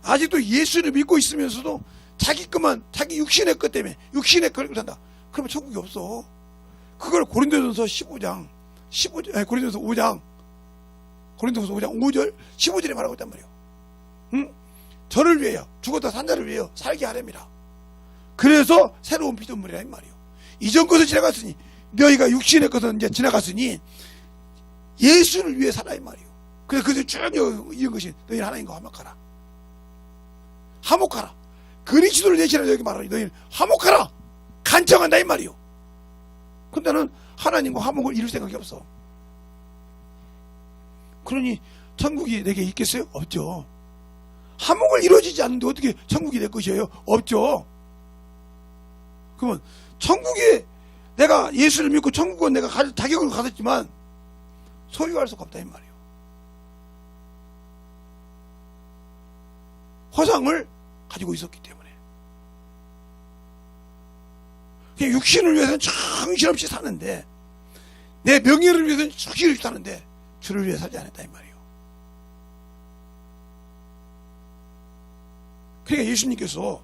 아직도 예수를 믿고 있으면서도 자기 것만 자기 육신의 것 때문에 육신의 것을 산다. 그러면 천국이 없어. 그걸 고린도전서 5장 5절 15절에 말하고 있단 말이에요. 저를 위하여 죽었다 산 자를 위하여 살게 하렵니다. 그래서 새로운 피조물이라 이 말이에요. 이전 것은 지나갔으니 너희가 육신의 것은 이제 지나갔으니 예수를 위해 살아 이 말이에요. 그래서 그것을 쭉 이은 것이 너희는 하나님과 화목하라. 화목하라. 그리스도를 내시라 여기 말하니 너희는 화목하라. 간청한다 이 말이에요. 근데 나는 하나님과 화목을 이룰 생각이 없어. 그러니 천국이 내게 있겠어요? 없죠. 화목을 이루어지지 않는데 어떻게 천국이 내 것이에요? 없죠. 그러면 천국에 내가 예수를 믿고 천국은 내가 자격을 가졌지만 소유할 수가 없다 이 말이에요. 허상을 가지고 있었기 때문에 육신을 위해서는 정신없이 사는데 내 명예를 위해서는 정신없이 사는데 주를 위해 살지 않았다 이 말이에요. 그러니까 예수님께서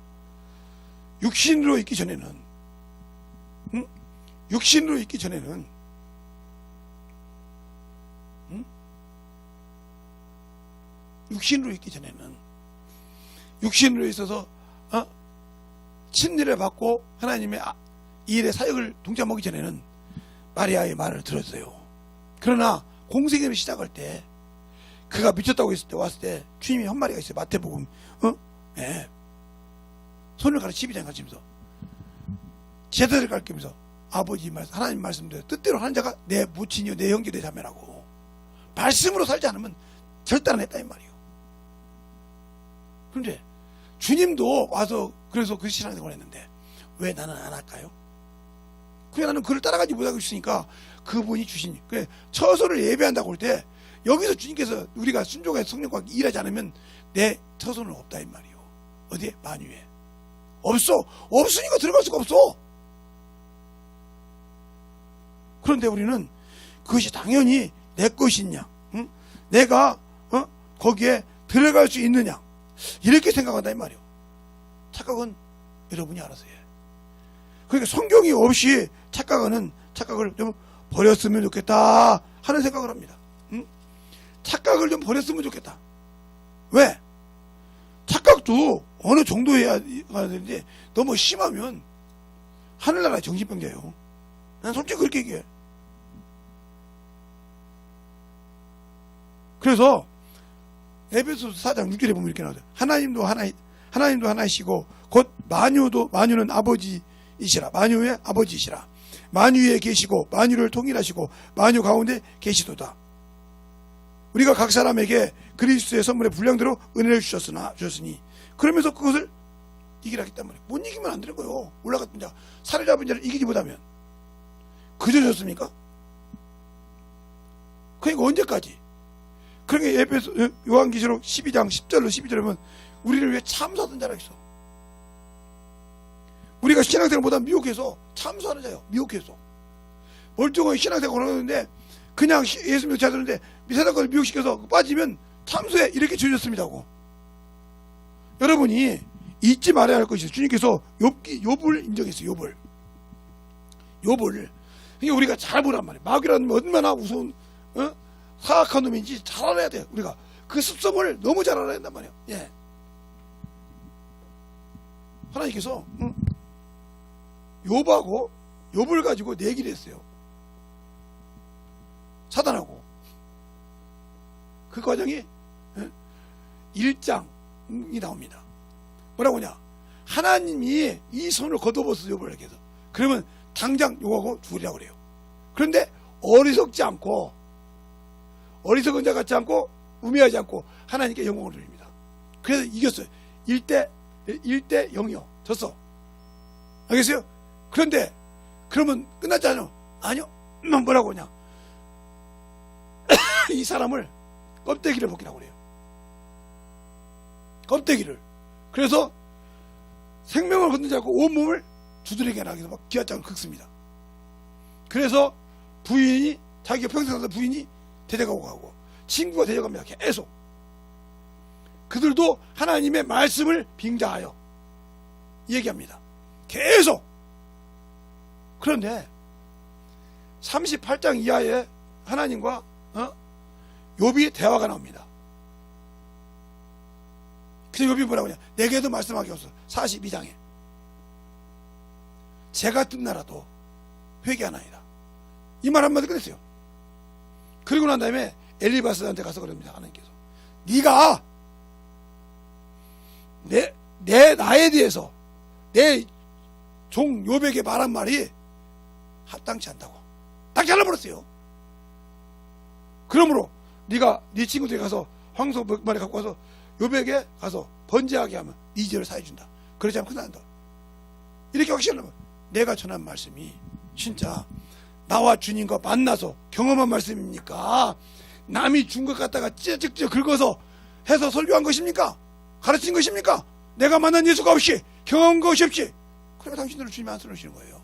육신으로 있기 전에는 육신으로 있기 전에는 육신으로 있어서 친일을 받고 하나님의 이 일에 사역을 동참하기 전에는 마리아의 말을 들었어요. 그러나 공생애를 시작할 때 그가 미쳤다고 했을 때 왔을 때 주님이 한 마리가 있어요. 마태복음 예. 손을 가르쳐 12장 가르치면서 제자들을 가르치면서 아버지 말씀 하나님 말씀대로 뜻대로 하는 자가 내 모친이요 내 형제 내 자매라고. 말씀으로 살지 않으면 절대 안 했다 이 말이에요. 그런데 주님도 와서 그래서 그 신앙생활을 했는데 왜 나는 안 할까요? 그래 나는 그를 따라가지 못하고 있으니까 그분이 주신 그래 처소를 예배한다고 할 때 여기서 주님께서 우리가 순종해서 성령과 일하지 않으면 내 처소는 없다 이 말이에요. 어디에? 만유에 없어. 없으니까 들어갈 수가 없어. 그런데 우리는 그것이 당연히 내 것이냐, 응? 내가 거기에 들어갈 수 있느냐 이렇게 생각한다 이 말이에요. 착각은 여러분이 알아서 해. 그러니까 성경이 없이 착각을 좀 버렸으면 좋겠다 하는 생각을 합니다. 응? 착각을 좀 버렸으면 좋겠다. 왜? 착각도 어느 정도 해야 되는데 너무 심하면 하늘나라 정신병자예요. 난 솔직히 그렇게 얘기해. 그래서 에베소서 4장 6절에 보면 이렇게 나오죠. 하나님도 하나이시고 곧 만유는 아버지이시라. 만유의 아버지이시라. 만유에 계시고 만유를 통일하시고 만유 가운데 계시도다. 우리가 각 사람에게 그리스도의 선물의 분량대로 은혜를 주셨으니 그러면서 그것을 이기라 했단 말이에요. 못 이기면 안 되는 거예요. 올라갔던 자 사로잡은 자를 이기지 못하면 그저 졌습니까? 그러니까 언제까지? 그러니까 에베소 요한계시록 12장 10절로 12절에 보면 우리를 위해 참수하던 자라 있어. 우리가 신앙생활 보다 미혹해서 참수하는 자예요. 미혹해서 멀쩡하게 신앙생활을 하는데 그냥 예수 믿고 자들는데 세상 것을 미혹시켜서 빠지면 참수해 이렇게 주셨습니다고. 여러분이 잊지 말아야 할 것이 주님께서 욥을 인정했어요. 욥을 그러니까 우리가 잘 보란 말이에요. 마귀라는 놈이 얼마나 무서운 사악한 놈인지 잘 알아야 돼요. 우리가 그 습성을 너무 잘 알아야 된단 말이에요. 예. 하나님께서 욥을 가지고 내기를 했어요. 사단하고 그 과정이 1장이 나옵니다. 뭐라고 하냐? 하나님이 이 손을 걷어버렸어 욥을 이렇게 해서. 그러면 당장 욕하고 죽으려고 그래요. 그런데 어리석은 자 같지 않고 우매하지 않고 하나님께 영광을 돌립니다. 그래서 이겼어요. 1대 0이요. 졌어. 알겠어요? 그런데 그러면 끝났잖아요. 아니요. 뭐라고 하냐? 이 사람을 껍데기를 벗기라고 그래요. 껍데기를. 그래서 생명을 건드지 않고 온몸을 두드리게 나게 해서 막 기아장을 긁습니다. 그래서 부인이 자기가 평생 살던 부인이 데려가고 가고 친구가 데려갑니다. 계속. 그들도 하나님의 말씀을 빙자하여 얘기합니다. 계속. 그런데 38장 이하에 하나님과 욥이 대화가 나옵니다. 그래서 욥이 뭐라고 하냐? 내게도 말씀하게 없어. 42장에 제가 뜬나라도 회개하나이다. 이 말 한마디 끝냈어요. 그리고 난 다음에 엘리바스한테 가서 그럽니다. 하나님께서 네가 나에 대해서 내 종 욥에게 말한 말이 합당치 않다고 딱 잘라버렸어요. 그러므로 네가 네 친구들이 가서 황소 몇 마리 갖고 와서 욥에게 가서 번제하게 하면 네 죄를 사해준다. 그러지 않으면 큰일 난다. 이렇게 확신하면 내가 전한 말씀이 진짜 나와 주님과 만나서 경험한 말씀입니까? 남이 준 것 갖다가 찢어 긁어서 해서 설교한 것입니까? 가르친 것입니까? 내가 만난 예수가 없이 경험한 것이 없이 그러니까 당신들은 주님이 안 쓰러지는 거예요.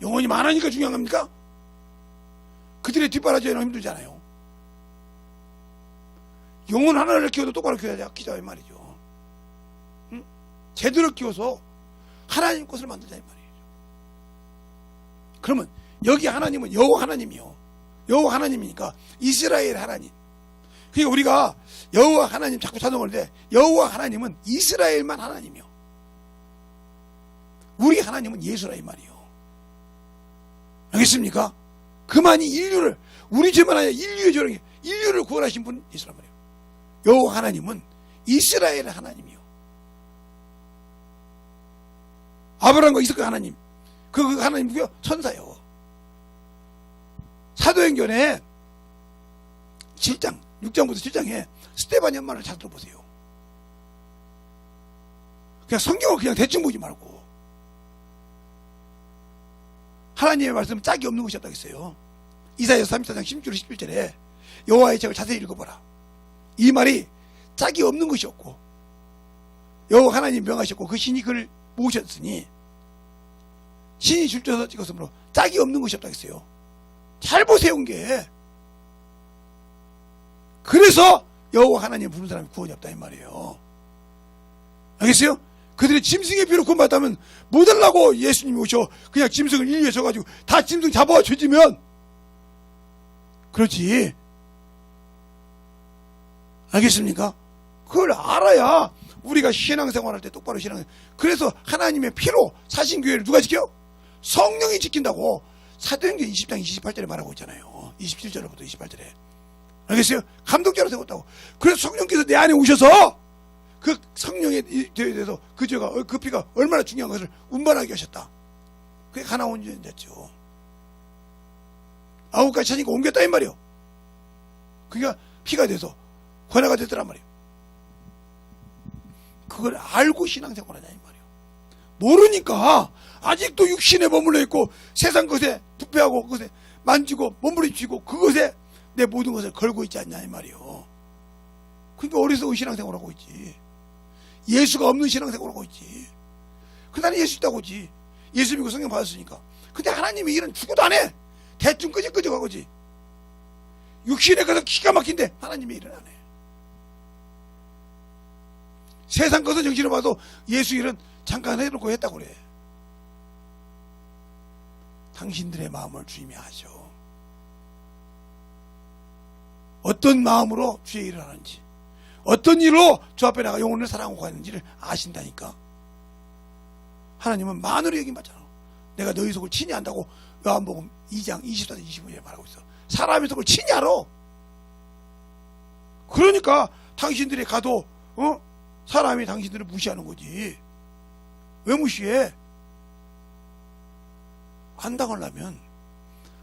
영혼이 많으니까 중요한 겁니까? 그들의 뒷바라지에는 힘들잖아요. 영혼 하나를 키워도 똑바로 키워야 키자 이 말이죠. 응? 제대로 키워서 하나님 것을 만들자 이 말이죠. 그러면 여기 하나님은 여호와 하나님이요. 여호와 하나님이니까 이스라엘 하나님. 그러니까 우리가 여호와 하나님 자꾸 찬송할 때 여호와 하나님은 이스라엘만 하나님이요. 우리 하나님은 예수라 이 말이요. 알겠습니까? 그만이 인류를 우리 죄만 아니라 인류의 죄를 인류를 구원하신 분 이스라엘 말이에요. 여호와 하나님은 이스라엘의 하나님이요. 아브라함과 이삭과 하나님. 그 하나님 누구요? 천사요. 사도행전에 7장, 6장부터 7장에 스데반 연말을 잘 들어보세요. 그냥 성경을 그냥 대충 보지 말고 하나님의 말씀은 짝이 없는 것이 없다고 했어요. 이사야서 34장 16절 17절에 여호와의 책을 자세히 읽어보라. 이 말이 짝이 없는 것이 없고 여호와 하나님 명하셨고 그 신이 그를 모으셨으니 신이 줄쳐서 찍었으므로 짝이 없는 것이 없다고 했어요. 잘 보세요. 게 그래서 여호와 하나님 부르는 사람이 구원이 없다 이 말이에요. 알겠어요? 그들이 짐승의 피로 구원받다면 뭐 달라고 예수님이 오셔 그냥 짐승을 일위에 져가지고 다 짐승 잡아와 죄지면 그렇지. 알겠습니까? 그걸 알아야 우리가 신앙생활할 때 똑바로 그래서 하나님의 피로 사신교회를 누가 지켜? 성령이 지킨다고 사도행전 20장 28절에 말하고 있잖아요. 27절부터 28절에. 알겠어요? 감독자로 세웠다고. 그래서 성령께서 내 안에 오셔서 그 성령에 대해서 그 죄가 그 피가 얼마나 중요한 것을 운반하게 하셨다. 그게 하나 온전했죠. 9가지 차니까 옮겼다 이 말이요. 그게 피가 돼서 권하가 되더란 말이에요. 그걸 알고 신앙생활하냐 이 말이에요. 모르니까 아직도 육신에 머물러 있고 세상 것에 부패하고 그것에 만지고 몸부림치고 그것에 내 모든 것을 걸고 있지 않냐 이 말이에요. 그러니까 어리석은 신앙생활하고 있지. 예수가 없는 신앙생활하고 있지. 그 나는 예수 있다고 하지. 예수 믿고 성령 받았으니까. 근데 하나님이 일은 죽어도 안 해. 대충 끄적끄적 하고지. 육신에 가서 기가 막힌데 하나님의 일은 안 해. 세상 것은 정신을 봐도 예수 일은 잠깐 해놓고 했다고 그래. 당신들의 마음을 주님이 아셔. 어떤 마음으로 주의 일을 하는지, 어떤 일로 주 앞에 나가 영혼을 사랑하고 가는지를 아신다니까. 하나님은 만으로 얘기하잖아. 내가 너희 속을 친히 안다고 요한복음 2장 24절 25절에 말하고 있어. 사람의 속을 친히 알아. 그러니까 당신들이 가도 사람이 당신들을 무시하는 거지. 왜 무시해? 안 당하려면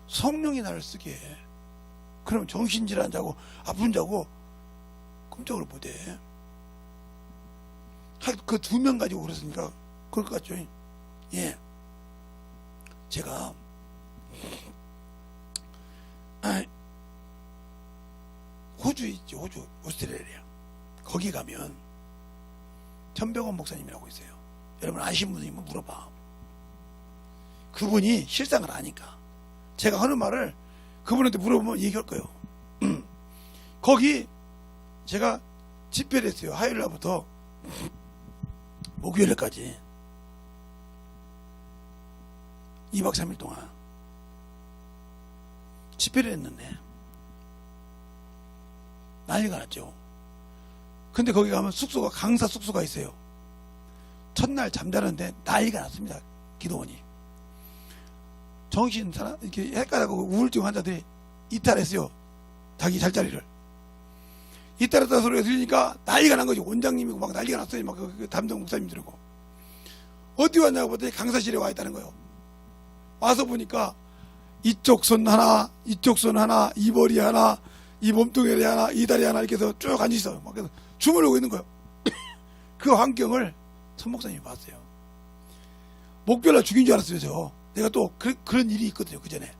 성령이 나를 쓰게 해. 그러면 정신질환 자고 아픈 자고 끔찍으로 못해. 그 2명 가지고 그랬으니까 그럴 것 같죠. 예. 제가 호주 있죠. 호주 오스트레일리아. 거기 가면 전병헌 목사님이라고 있어요. 여러분 아시는 분이 물어봐. 그분이 실상을 아니까 제가 하는 말을 그분한테 물어보면 얘기할 거예요. 거기 제가 집회를 했어요. 화요일날부터 목요일까지 2박 3일 동안 집회를 했는데 난리가 났죠. 근데 거기 가면 숙소가 강사 숙소가 있어요. 첫날 잠자는데 난리가 났습니다. 기도원이. 정신 사람 이렇게 헷갈리고 우울증 환자들이 이탈했어요. 자기 잘자리를 이탈했다 소리가 들리니까 난리가 난 거죠. 원장님이고 막 난리가 났어요. 막 그 담당 목사님들이고 어디 왔냐고 봤더니 강사실에 와 있다는 거예요. 와서 보니까 이쪽 손 하나, 이쪽 손 하나, 이 머리 하나, 이 몸뚱아리 하나, 이 다리 하나 이렇게 해서 쭉 앉아 있어요. 막 그래서 주무르고 있는 거예요. 그 환경을 천 목사님이 봤어요. 목별나 죽인 줄 알았어요. 저. 내가 또 그런 일이 있거든요. 그 전에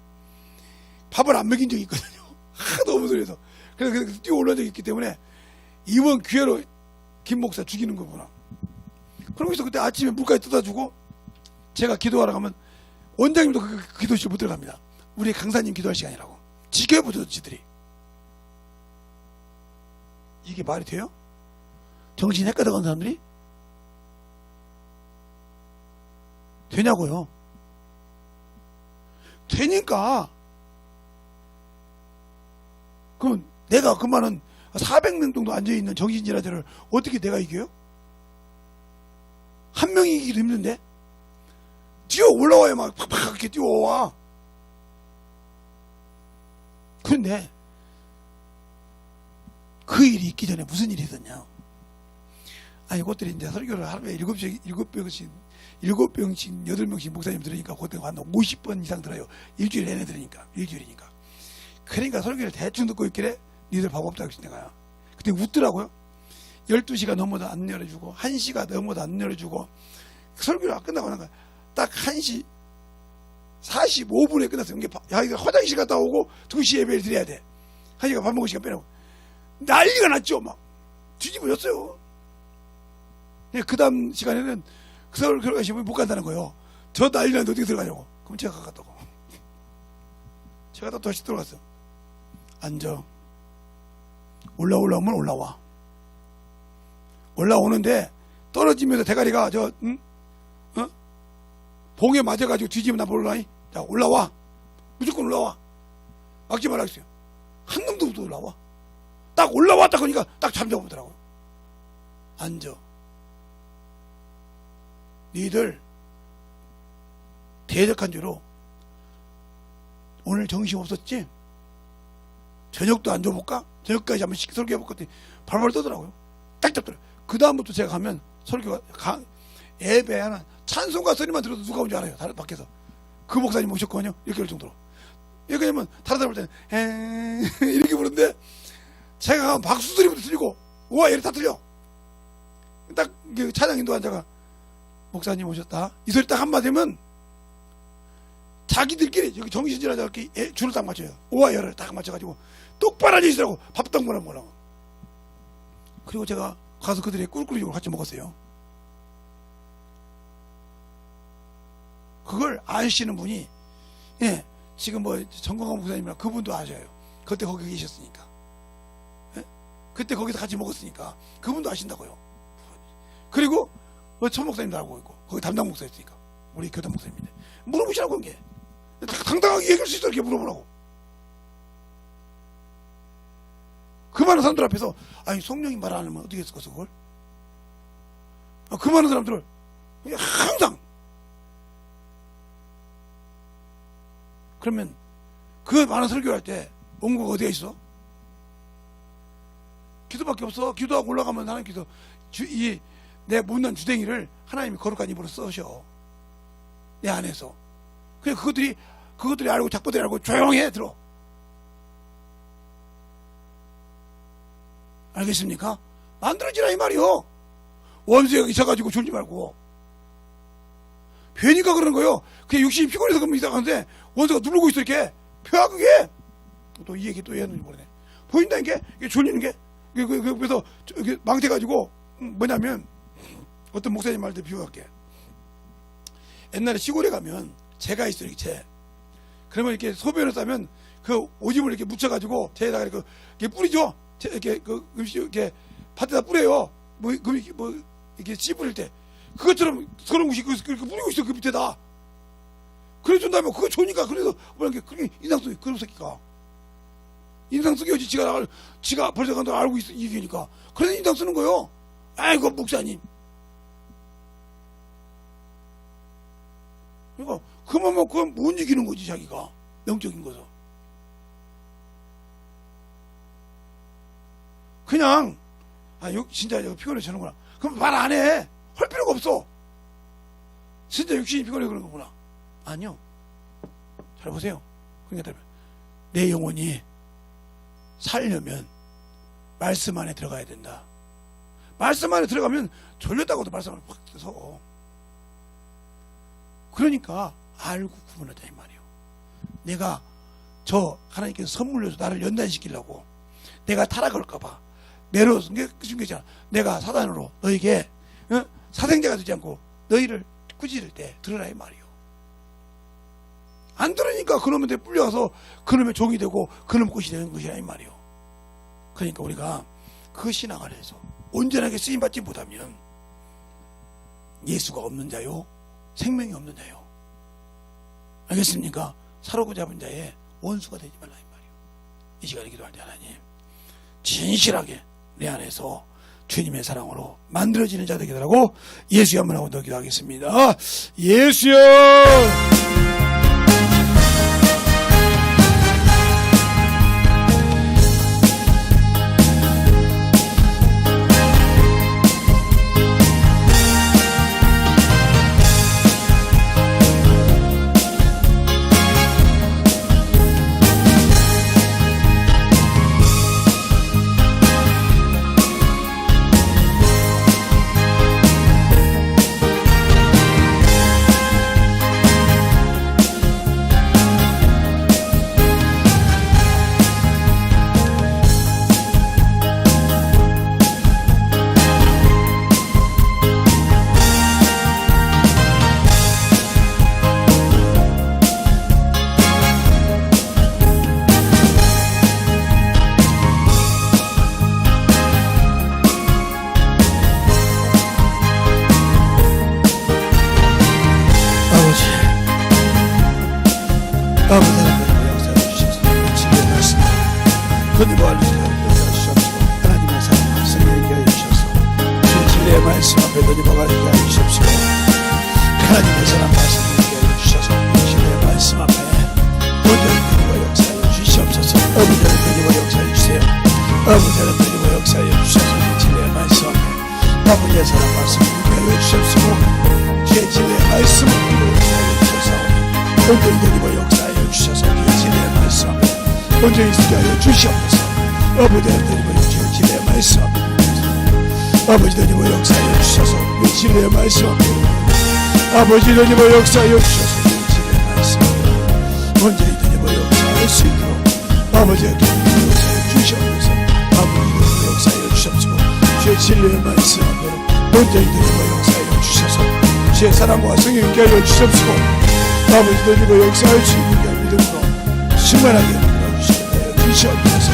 밥을 안 먹인 적이 있거든요. 하도 어무소리해서 그래서 뛰어 올라온 적이 있기 때문에 이번 기회로 김 목사 죽이는 거구나. 그러고 있어. 그때 아침에 물까지 뜯어주고 제가 기도하러 가면 원장님도 그 기도실 못 들어갑니다. 우리 강사님 기도할 시간이라고 지켜보죠. 지들이. 이게 말이 돼요? 정신 헷갈려간 사람들이? 되냐고요? 되니까. 그럼 내가 그만은 400명 정도 앉아있는 정신질환자를 어떻게 내가 이겨요? 한 명이 이기기도 힘든데? 뛰어 올라와야 막 팍팍 이렇게 뛰어와. 그런데 그 일이 있기 전에 무슨 일이 있었냐. 아니, 그것들이 이제 설교를 하루에 7명씩, 8명씩 목사님 들으니까 그때 한 50번 이상 들어요. 일주일 내내 들으니까. 일주일이니까. 그러니까 설교를 대충 듣고 있길래 니들 밥 없다고 했지 내가. 그때 웃더라고요. 12시가 넘어도 안 열어주고 1시가 넘어도 안 열어주고 설교가 끝나고 나니까 딱 1시 45분에 끝났어요. 야, 이거 화장실 갔다 오고 2시에 예배를 드려야 돼. 1시가 밥 먹을 시간 빼라고. 난리가 났죠. 막 뒤집어졌어요. 그 다음 시간에는 그 서울 들어가시면 못 간다는 거예요. 저 난리 났는데 어떻게 들어가냐고. 그럼 제가 갔다고. 제가 다 다시 들어갔어. 앉아. 올라오려면 올라와. 올라오는데 떨어지면서 대가리가 봉에 맞아가지고 뒤지면 나 몰라니. 자, 올라와. 무조건 올라와. 막지 말라 했어요. 한 놈도 못 올라와. 딱 올라왔다 그러니까 딱 잠자보더라고요. 앉아. 니들 대적한 죄로 오늘 정신 없었지? 저녁도 안 줘볼까? 저녁까지 한번 설교해볼까? 발발 떠더라고요. 딱 잡더라고요. 그 다음부터 제가 가면 설교가 예배하는 찬송가 소리만 들어도 누가 온지 알아요. 다른 밖에서. 그 목사님 오셨거든요. 이렇게 할 정도로. 왜냐면 다른 사람 볼 때는 이렇게 부르는데 제가 가면 박수 소리부터 들리고 우와 얘를 다 들려. 딱 찬양 인도환자가 목사님 오셨다. 이 소리 딱 한마디 하면 자기들끼리 여기 정신질환자 이렇게 줄을 딱 맞춰요. 오와 열을 딱 맞춰가지고 똑바로 앉아있으라고 밥도 먹으라고 뭐라고. 그리고 제가 가서 그들의 꿀꿀이를 같이 먹었어요. 그걸 아시는 분이 예, 지금 뭐 정광훈 목사님이랑 그분도 아셔요. 그때 거기 계셨으니까. 예? 그때 거기서 같이 먹었으니까 그분도 아신다고요. 그리고 천 목사님도 알고 있고 거기 담당 목사였으니까 우리 교단 목사님인데 물어보시라고 한 게 당당하게 얘기할 수 있어. 이렇게 물어보라고. 그 많은 사람들 앞에서 아니 성령이 말 안 하면 어떻게 했을까 그걸? 그 많은 사람들을 항상 그러면 그 많은 설교할 때 원고가 어디가 있어? 기도밖에 없어. 기도하고 올라가면 하나님께서 내 못난 주댕이를 하나님이 거룩한 입으로 써셔. 내 안에서. 그냥 그것들이 알고 작보들이 알고 조용히 해 들어. 알겠습니까? 만들어지라 이 말이요. 원수가 있어가지고 졸지 말고. 괜히가 그러는 거예요. 그게 육신이 피곤해서 그러면 이상한데 원수가 누르고 있어 이렇게. 펴야 그게. 또 이 얘기 또 얘는 모르네. 보인다니까? 이게 졸리는 게. 그래서 망태가지고 뭐냐면 어떤 목사님 말들 비유할게. 옛날에 시골에 가면 재가 있어 이렇게 재. 그러면 이렇게 소변을 싸면 그 오줌을 이렇게 묻혀가지고 재에다가 이렇게 뿌리죠. 이렇게 그 음식 이렇게 밭에다 뿌려요. 뭐 이렇게 씨 뿌릴 때 그것처럼 그런 것이 그렇게 뿌리고 있어 그 밑에다. 그래준 다음에 그거 좋으니까 그래서 뭐랄게 그게 인상 쓰기 그런 새끼가 인상 쓰기 오지 지가 벌써 간다고 알고 있어 이기니까 그래서 인상 쓰는 거요. 아이고 목사님. 그러니까 그만 그건 못 이기는 거지 자기가 영적인 거서. 그냥 진짜 피곤해 저는구나. 그럼 말 안 해. 할 필요가 없어. 진짜 육신이 피곤해 그런 거구나. 아니요. 잘 보세요. 그러니까 내 영혼이 살려면 말씀 안에 들어가야 된다. 말씀 안에 들어가면 졸렸다고도 말씀을 확 서. 그러니까 알고 구분하자 이 말이에요. 내가 하나님께서 선물로 나를 연단시키려고 내가 타락할까봐 내려서 그잖아. 내가 사단으로 너에게 사생자가 되지 않고 너희를 꾸짖을 때 들으라 이 말이요. 안 들으니까 그놈한테 불려가서 그놈의 종이 되고 그놈 것이 되는 것이라 이 말이요. 그러니까 우리가 그 신앙 안에서 온전하게 쓰임받지 못하면 예수가 없는 자요 생명이 없는 자요. 알겠습니까? 사로잡은 잡은 자의 원수가 되지 말라 이 말이요. 이 시간에 기도할 때 하나님 진실하게 내 안에서 주님의 사랑으로 만들어지는 자 되게 달라고 예수의 한번 하고 더 기도하겠습니다. 예수여. 말씀 앞에 던져박게 하여 주시옵시고 하나님의 사랑 말씀을 하여 주셔서 진리의 말씀 앞에 온전히 던지고 역사하여 주시옵소서. 어부자를 던지고 역사하여 주세요. 어부자를 던지고 역사하여 주셔서 진리의 말씀 앞에 아버지의 사랑 말씀을 하여 주시옵시고 주의 진리의 말씀을 역사하여 주셔서 온전히 던지고 역사하여 주셔서 주의 진리의 말씀 앞에 온전히 있게 하여 주시옵소서. 아버지를 던지고 주의 진리의 말씀 앞에 아버지 던지고 역사하여 주셔서 주의 진리의 말씀 앞에 아버지 던지고 역사하여 주셔서 주의 진리의 말씀 앞에 온전히 던지고 역사할 수 있도록 아버지의 던지고 역사하여 주시옵소서. 아버지 던지고 역사하여 주시옵시고 주의 진리의 말씀 앞에 온전히 던지고 역사하여 주셔서 주의 사랑과 성령께 하여 주시옵시고 아버지 던지고 역사할 수 있는 게 믿음으로 충만하게 만들어주시게 하여 주시옵소서.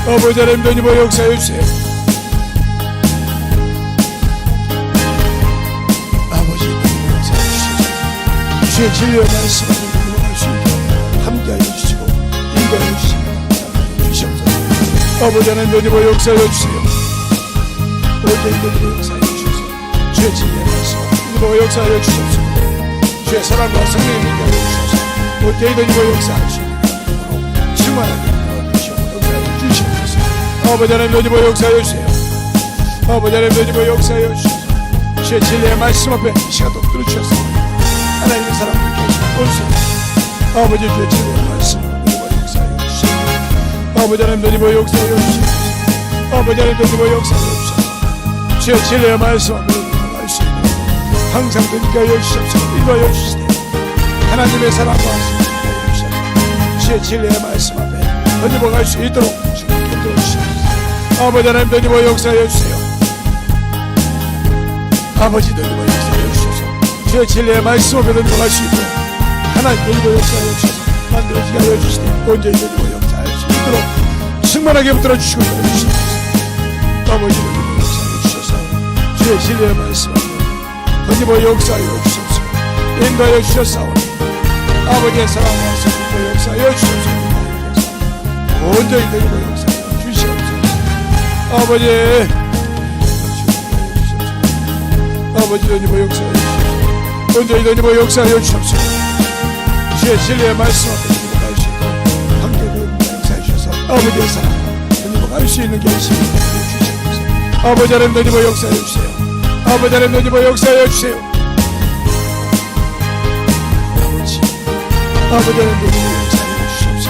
아버지 하나님 던지고 역사하여 주세요. 아버지 던지고 역사하여 주셔서 주의 진리의 말씀을 묵상할 수 있도록 함께하여 주시고 인도하여 주시고 사랑하여 주시옵소서. 아버지 하나님 던지고 역사하여 주세요. 온전히 던지고 역사하여 주셔서 주의 진리의 말씀을 던지고 역사하여 주시옵소서. 주의 사랑과 성령을 인도하여 주셔서 온전히 던지고 역사할 수 있는 믿음으로 충만하게 역사하여 주시옵소서. 아버지 하나님 던지고 역사하여 주세요. 아버지 하나님 던지고 역사하여 주셔서 주의 진리의 말씀 앞에 이 시간도 들어주셔서 하나님의 사랑을 느끼시고 온수 아버지 주의 진리의 말씀을 던지고 역사하여 주시옵소서. 아버지 하나님 던지고 역사하여 주시옵소서. 아버지 하나님 던지고 역사하여 주셔서 주의 진리의 말씀 앞에 나갈 수 있도록 항상 던지게 하여 주시옵소서. 인도하여 주시되 하나님의 사랑과 성령을 인도하여 주셔서 주의 진리의 말씀 앞에 던지고 갈 수 있도록 주님께 들어주시옵소서. 아버지 하나님 던지고 역사하여 주세요. 아버지 던지고 역사하여 주셔서 주의 진리의 말씀 앞에 던지고 갈 수 있도록 하나님 던지고 역사하여 주셔서 만들어지게 하여 주시되 온전히 던지고 역사할 수 있도록 충만하게 붙들어 주시고 하여 주시옵소서. 아버지 던지고 역사하여 주셔서 주의 진리의 말씀 앞에 던지고 역사하여 주시옵소서. 인도하여 주셨사오니 아버지의 사랑과 성령과 역사하여 주시옵소서. 온전히 던지고 역사하여 주시옵소서. 아버지 아버지 던지고 역사하여 주시옵소서. 온전히 던지고 역사하여 주시옵소서. 주의 진리의 말씀 앞에 던지고 갈 수 있도록 함께 던지고 역사해 주셔서 아버지의 사랑 던지고 갈 수 있는 결심을 주시옵소서. 아버지 하나님 던지고 역사하여 주세요. 아버지 하나님 던지고 역사하여 주세요. 아버지 하나님 던지고 역사하여 주시옵소서.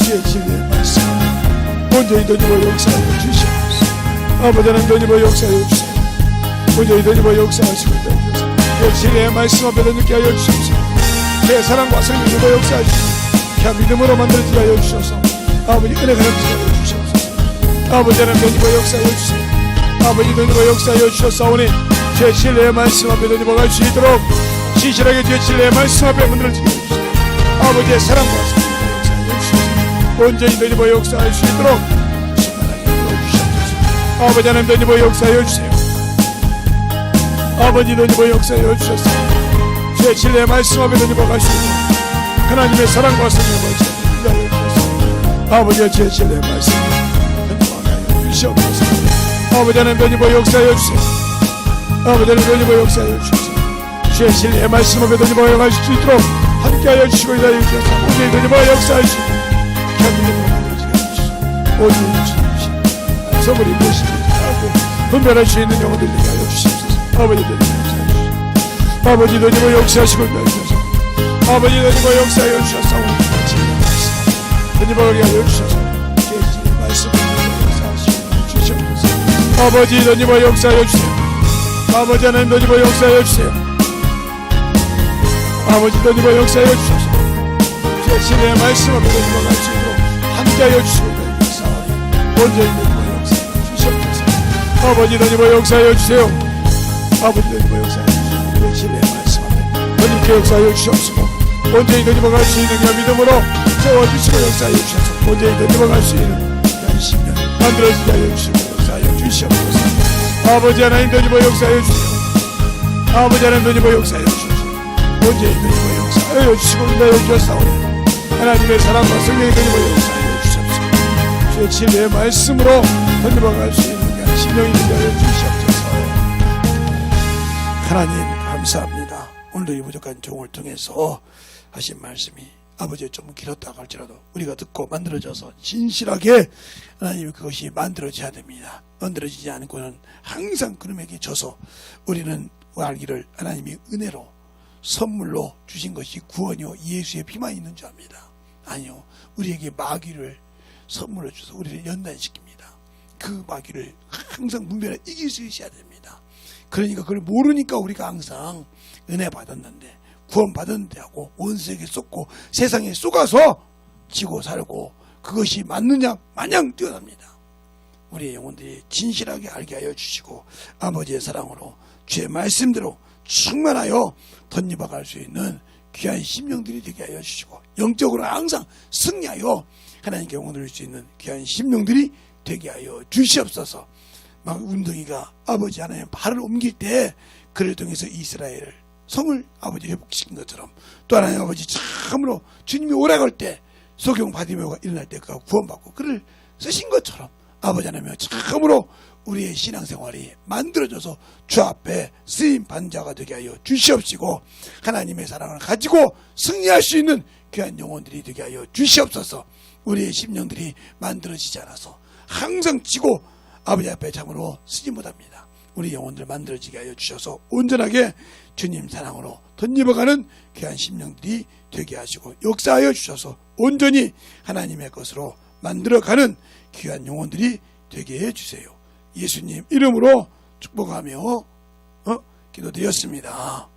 주의 진리의 말씀 온전히 던지고 역사하여 주시옵소서. 아버지 하나님 던지고 역사하여 주세요. 온전히 던지고 역사하시고 주셔서 주의 진리의 말씀 앞에 던지게 하여 주시옵소서. 주의 사랑과 성령으로 역사하시고 그 믿음으로 만들어지게 하여 주셔서 아버지 은혜가 넘치게 하여 주시옵소서. 아버지 하나님 던지고 역사하여 주세요. 아버지 던지고 역사하여 주셨사오니 주의 진리의 말씀 앞에 던지고 갈 수 있도록 진실하게 주의 진리의 말씀 앞에 만들어지게 하여 주시옵소서. 아버지의 사랑과 성령으로 역사하여 주셔서 온전히 던지고 역사할 수 있도록 충만하게 도와주시옵소서. 아버지 하나님 던지고 역사하여 주세요. 아버지 던지고 역사하여 주셔서 주의 진리의 말씀 앞에 던지고 갈 수 있도록 하나님의 사랑과 성령으로 역사하여 주셔서 아버지의 주의 진리의 말씀 던지고 하여 주시옵소서. 아버지 하나님 던지고 역사하여 주세요. 아버지 하나님 던지고 역사하여 주셔서 주의 진리의 말씀 앞에 던지고 갈 수 있도록 함께하여 주시고 인도하여 주셔서 온전히 던지고 역사할 수 있도록 견디고 만들어지게 해주시고 온전히 주시옵소서. 소물이 무엇인지 알고 분별할 수 있는 영혼들 되게 하여 주시옵소서. 아버지 던지고 역사하여 주시옵소서. 아버지 던지고 역사하시고 인도하여 주셔서 아버지 던지고 역사하여 주셔서 온전히 진리의 말씀 던지고 가게 하여 주셔서 주의 진리의 말씀 던지고 역사하시고 주시옵소서. 아버지 던지고 역사하여 주세요. 아버지 하나님 던지고 역사하여 주세요. 아버지 던지고 역사하여 주셔서 주의 진리의 말씀 앞에 던지고 갈 수 있도록 함께하여 주시고 역사하여 온전히 던지고 역사하여 주시옵소서. 아버지 던지고 역사하여 주세요. 아버지 던지고 역사하여 주시고 주의 진리의 말씀 앞에 던지고 역사하여 주시옵소서. 온전히 던지고 갈 수 있는 그 믿음으로 세워주시고 역사하여 주셔서 온전히 던지고 갈 수 있는 열심히 만들어지게 하여 주시고 역사하여 주시옵소서. 아버지 하나님 던지고 역사하여 주세요. 아버지 하나님 던지고 역사하여 주셔서 온전히 던지고 역사하여 주시고 인도하여 주셨사오니 하나님의 사랑과 성령이 던지고 역사하여 주시옵소서. 주의 진리의 말씀으로 던지고 갈 수 있는 그 심령이 되게 하여 주시옵소서. 하나님 감사합니다. 오늘도 이 부족한 종을 통해서 하신 말씀이 아버지 좀 길었다 할지라도 우리가 듣고 만들어져서 진실하게 하나님 그것이 만들어져야 됩니다. 만들어지지 않고는 항상 그놈에게 져서 우리는 알기를 하나님이 은혜로 선물로 주신 것이 구원이요 예수의 피만 있는 줄 압니다. 아니요, 우리에게 마귀를 선물로 주셔서 우리를 연단시킵니다. 그 마귀를 항상 분별해 이길 수 있어야 됩니다. 그러니까 그걸 모르니까 우리가 항상 은혜 받았는데 구원 받았는데 하고 원수에게 쏟고 세상에 쏘가서 지고 살고 그것이 맞느냐 마냥 뛰어납니다. 우리의 영혼들이 진실하게 알게 하여 주시고 아버지의 사랑으로 주의 말씀대로 충만하여 덧입어갈 수 있는 귀한 심령들이 되게 하여 주시고 영적으로 항상 승리하여 하나님께 영혼을 줄 수 있는 귀한 심령들이 되게 하여 주시옵소서. 막 운동이가 아버지 하나님 발을 옮길 때 그를 통해서 이스라엘을 성을 아버지 회복시킨 것처럼 또 하나님 아버지 참으로 주님이 오라갈 때 소경 바디메오가 일어날 때 그가 구원받고 그를 쓰신 것처럼 아버지 하나님 참으로 우리의 신앙생활이 만들어져서 주 앞에 쓰임 반자가 되게 하여 주시옵시고 하나님의 사랑을 가지고 승리할 수 있는 귀한 영혼들이 되게 하여 주시옵소서. 우리의 심령들이 만들어지지 않아서 항상 지고 아버지 앞에 참으로 쓰지 못합니다. 우리 영혼들 만들어지게 하여 주셔서 온전하게 주님 사랑으로 덧입어가는 귀한 심령들이 되게 하시고 역사하여 주셔서 온전히 하나님의 것으로 만들어가는 귀한 영혼들이 되게 해주세요. 예수님 이름으로 축복하며 기도드렸습니다.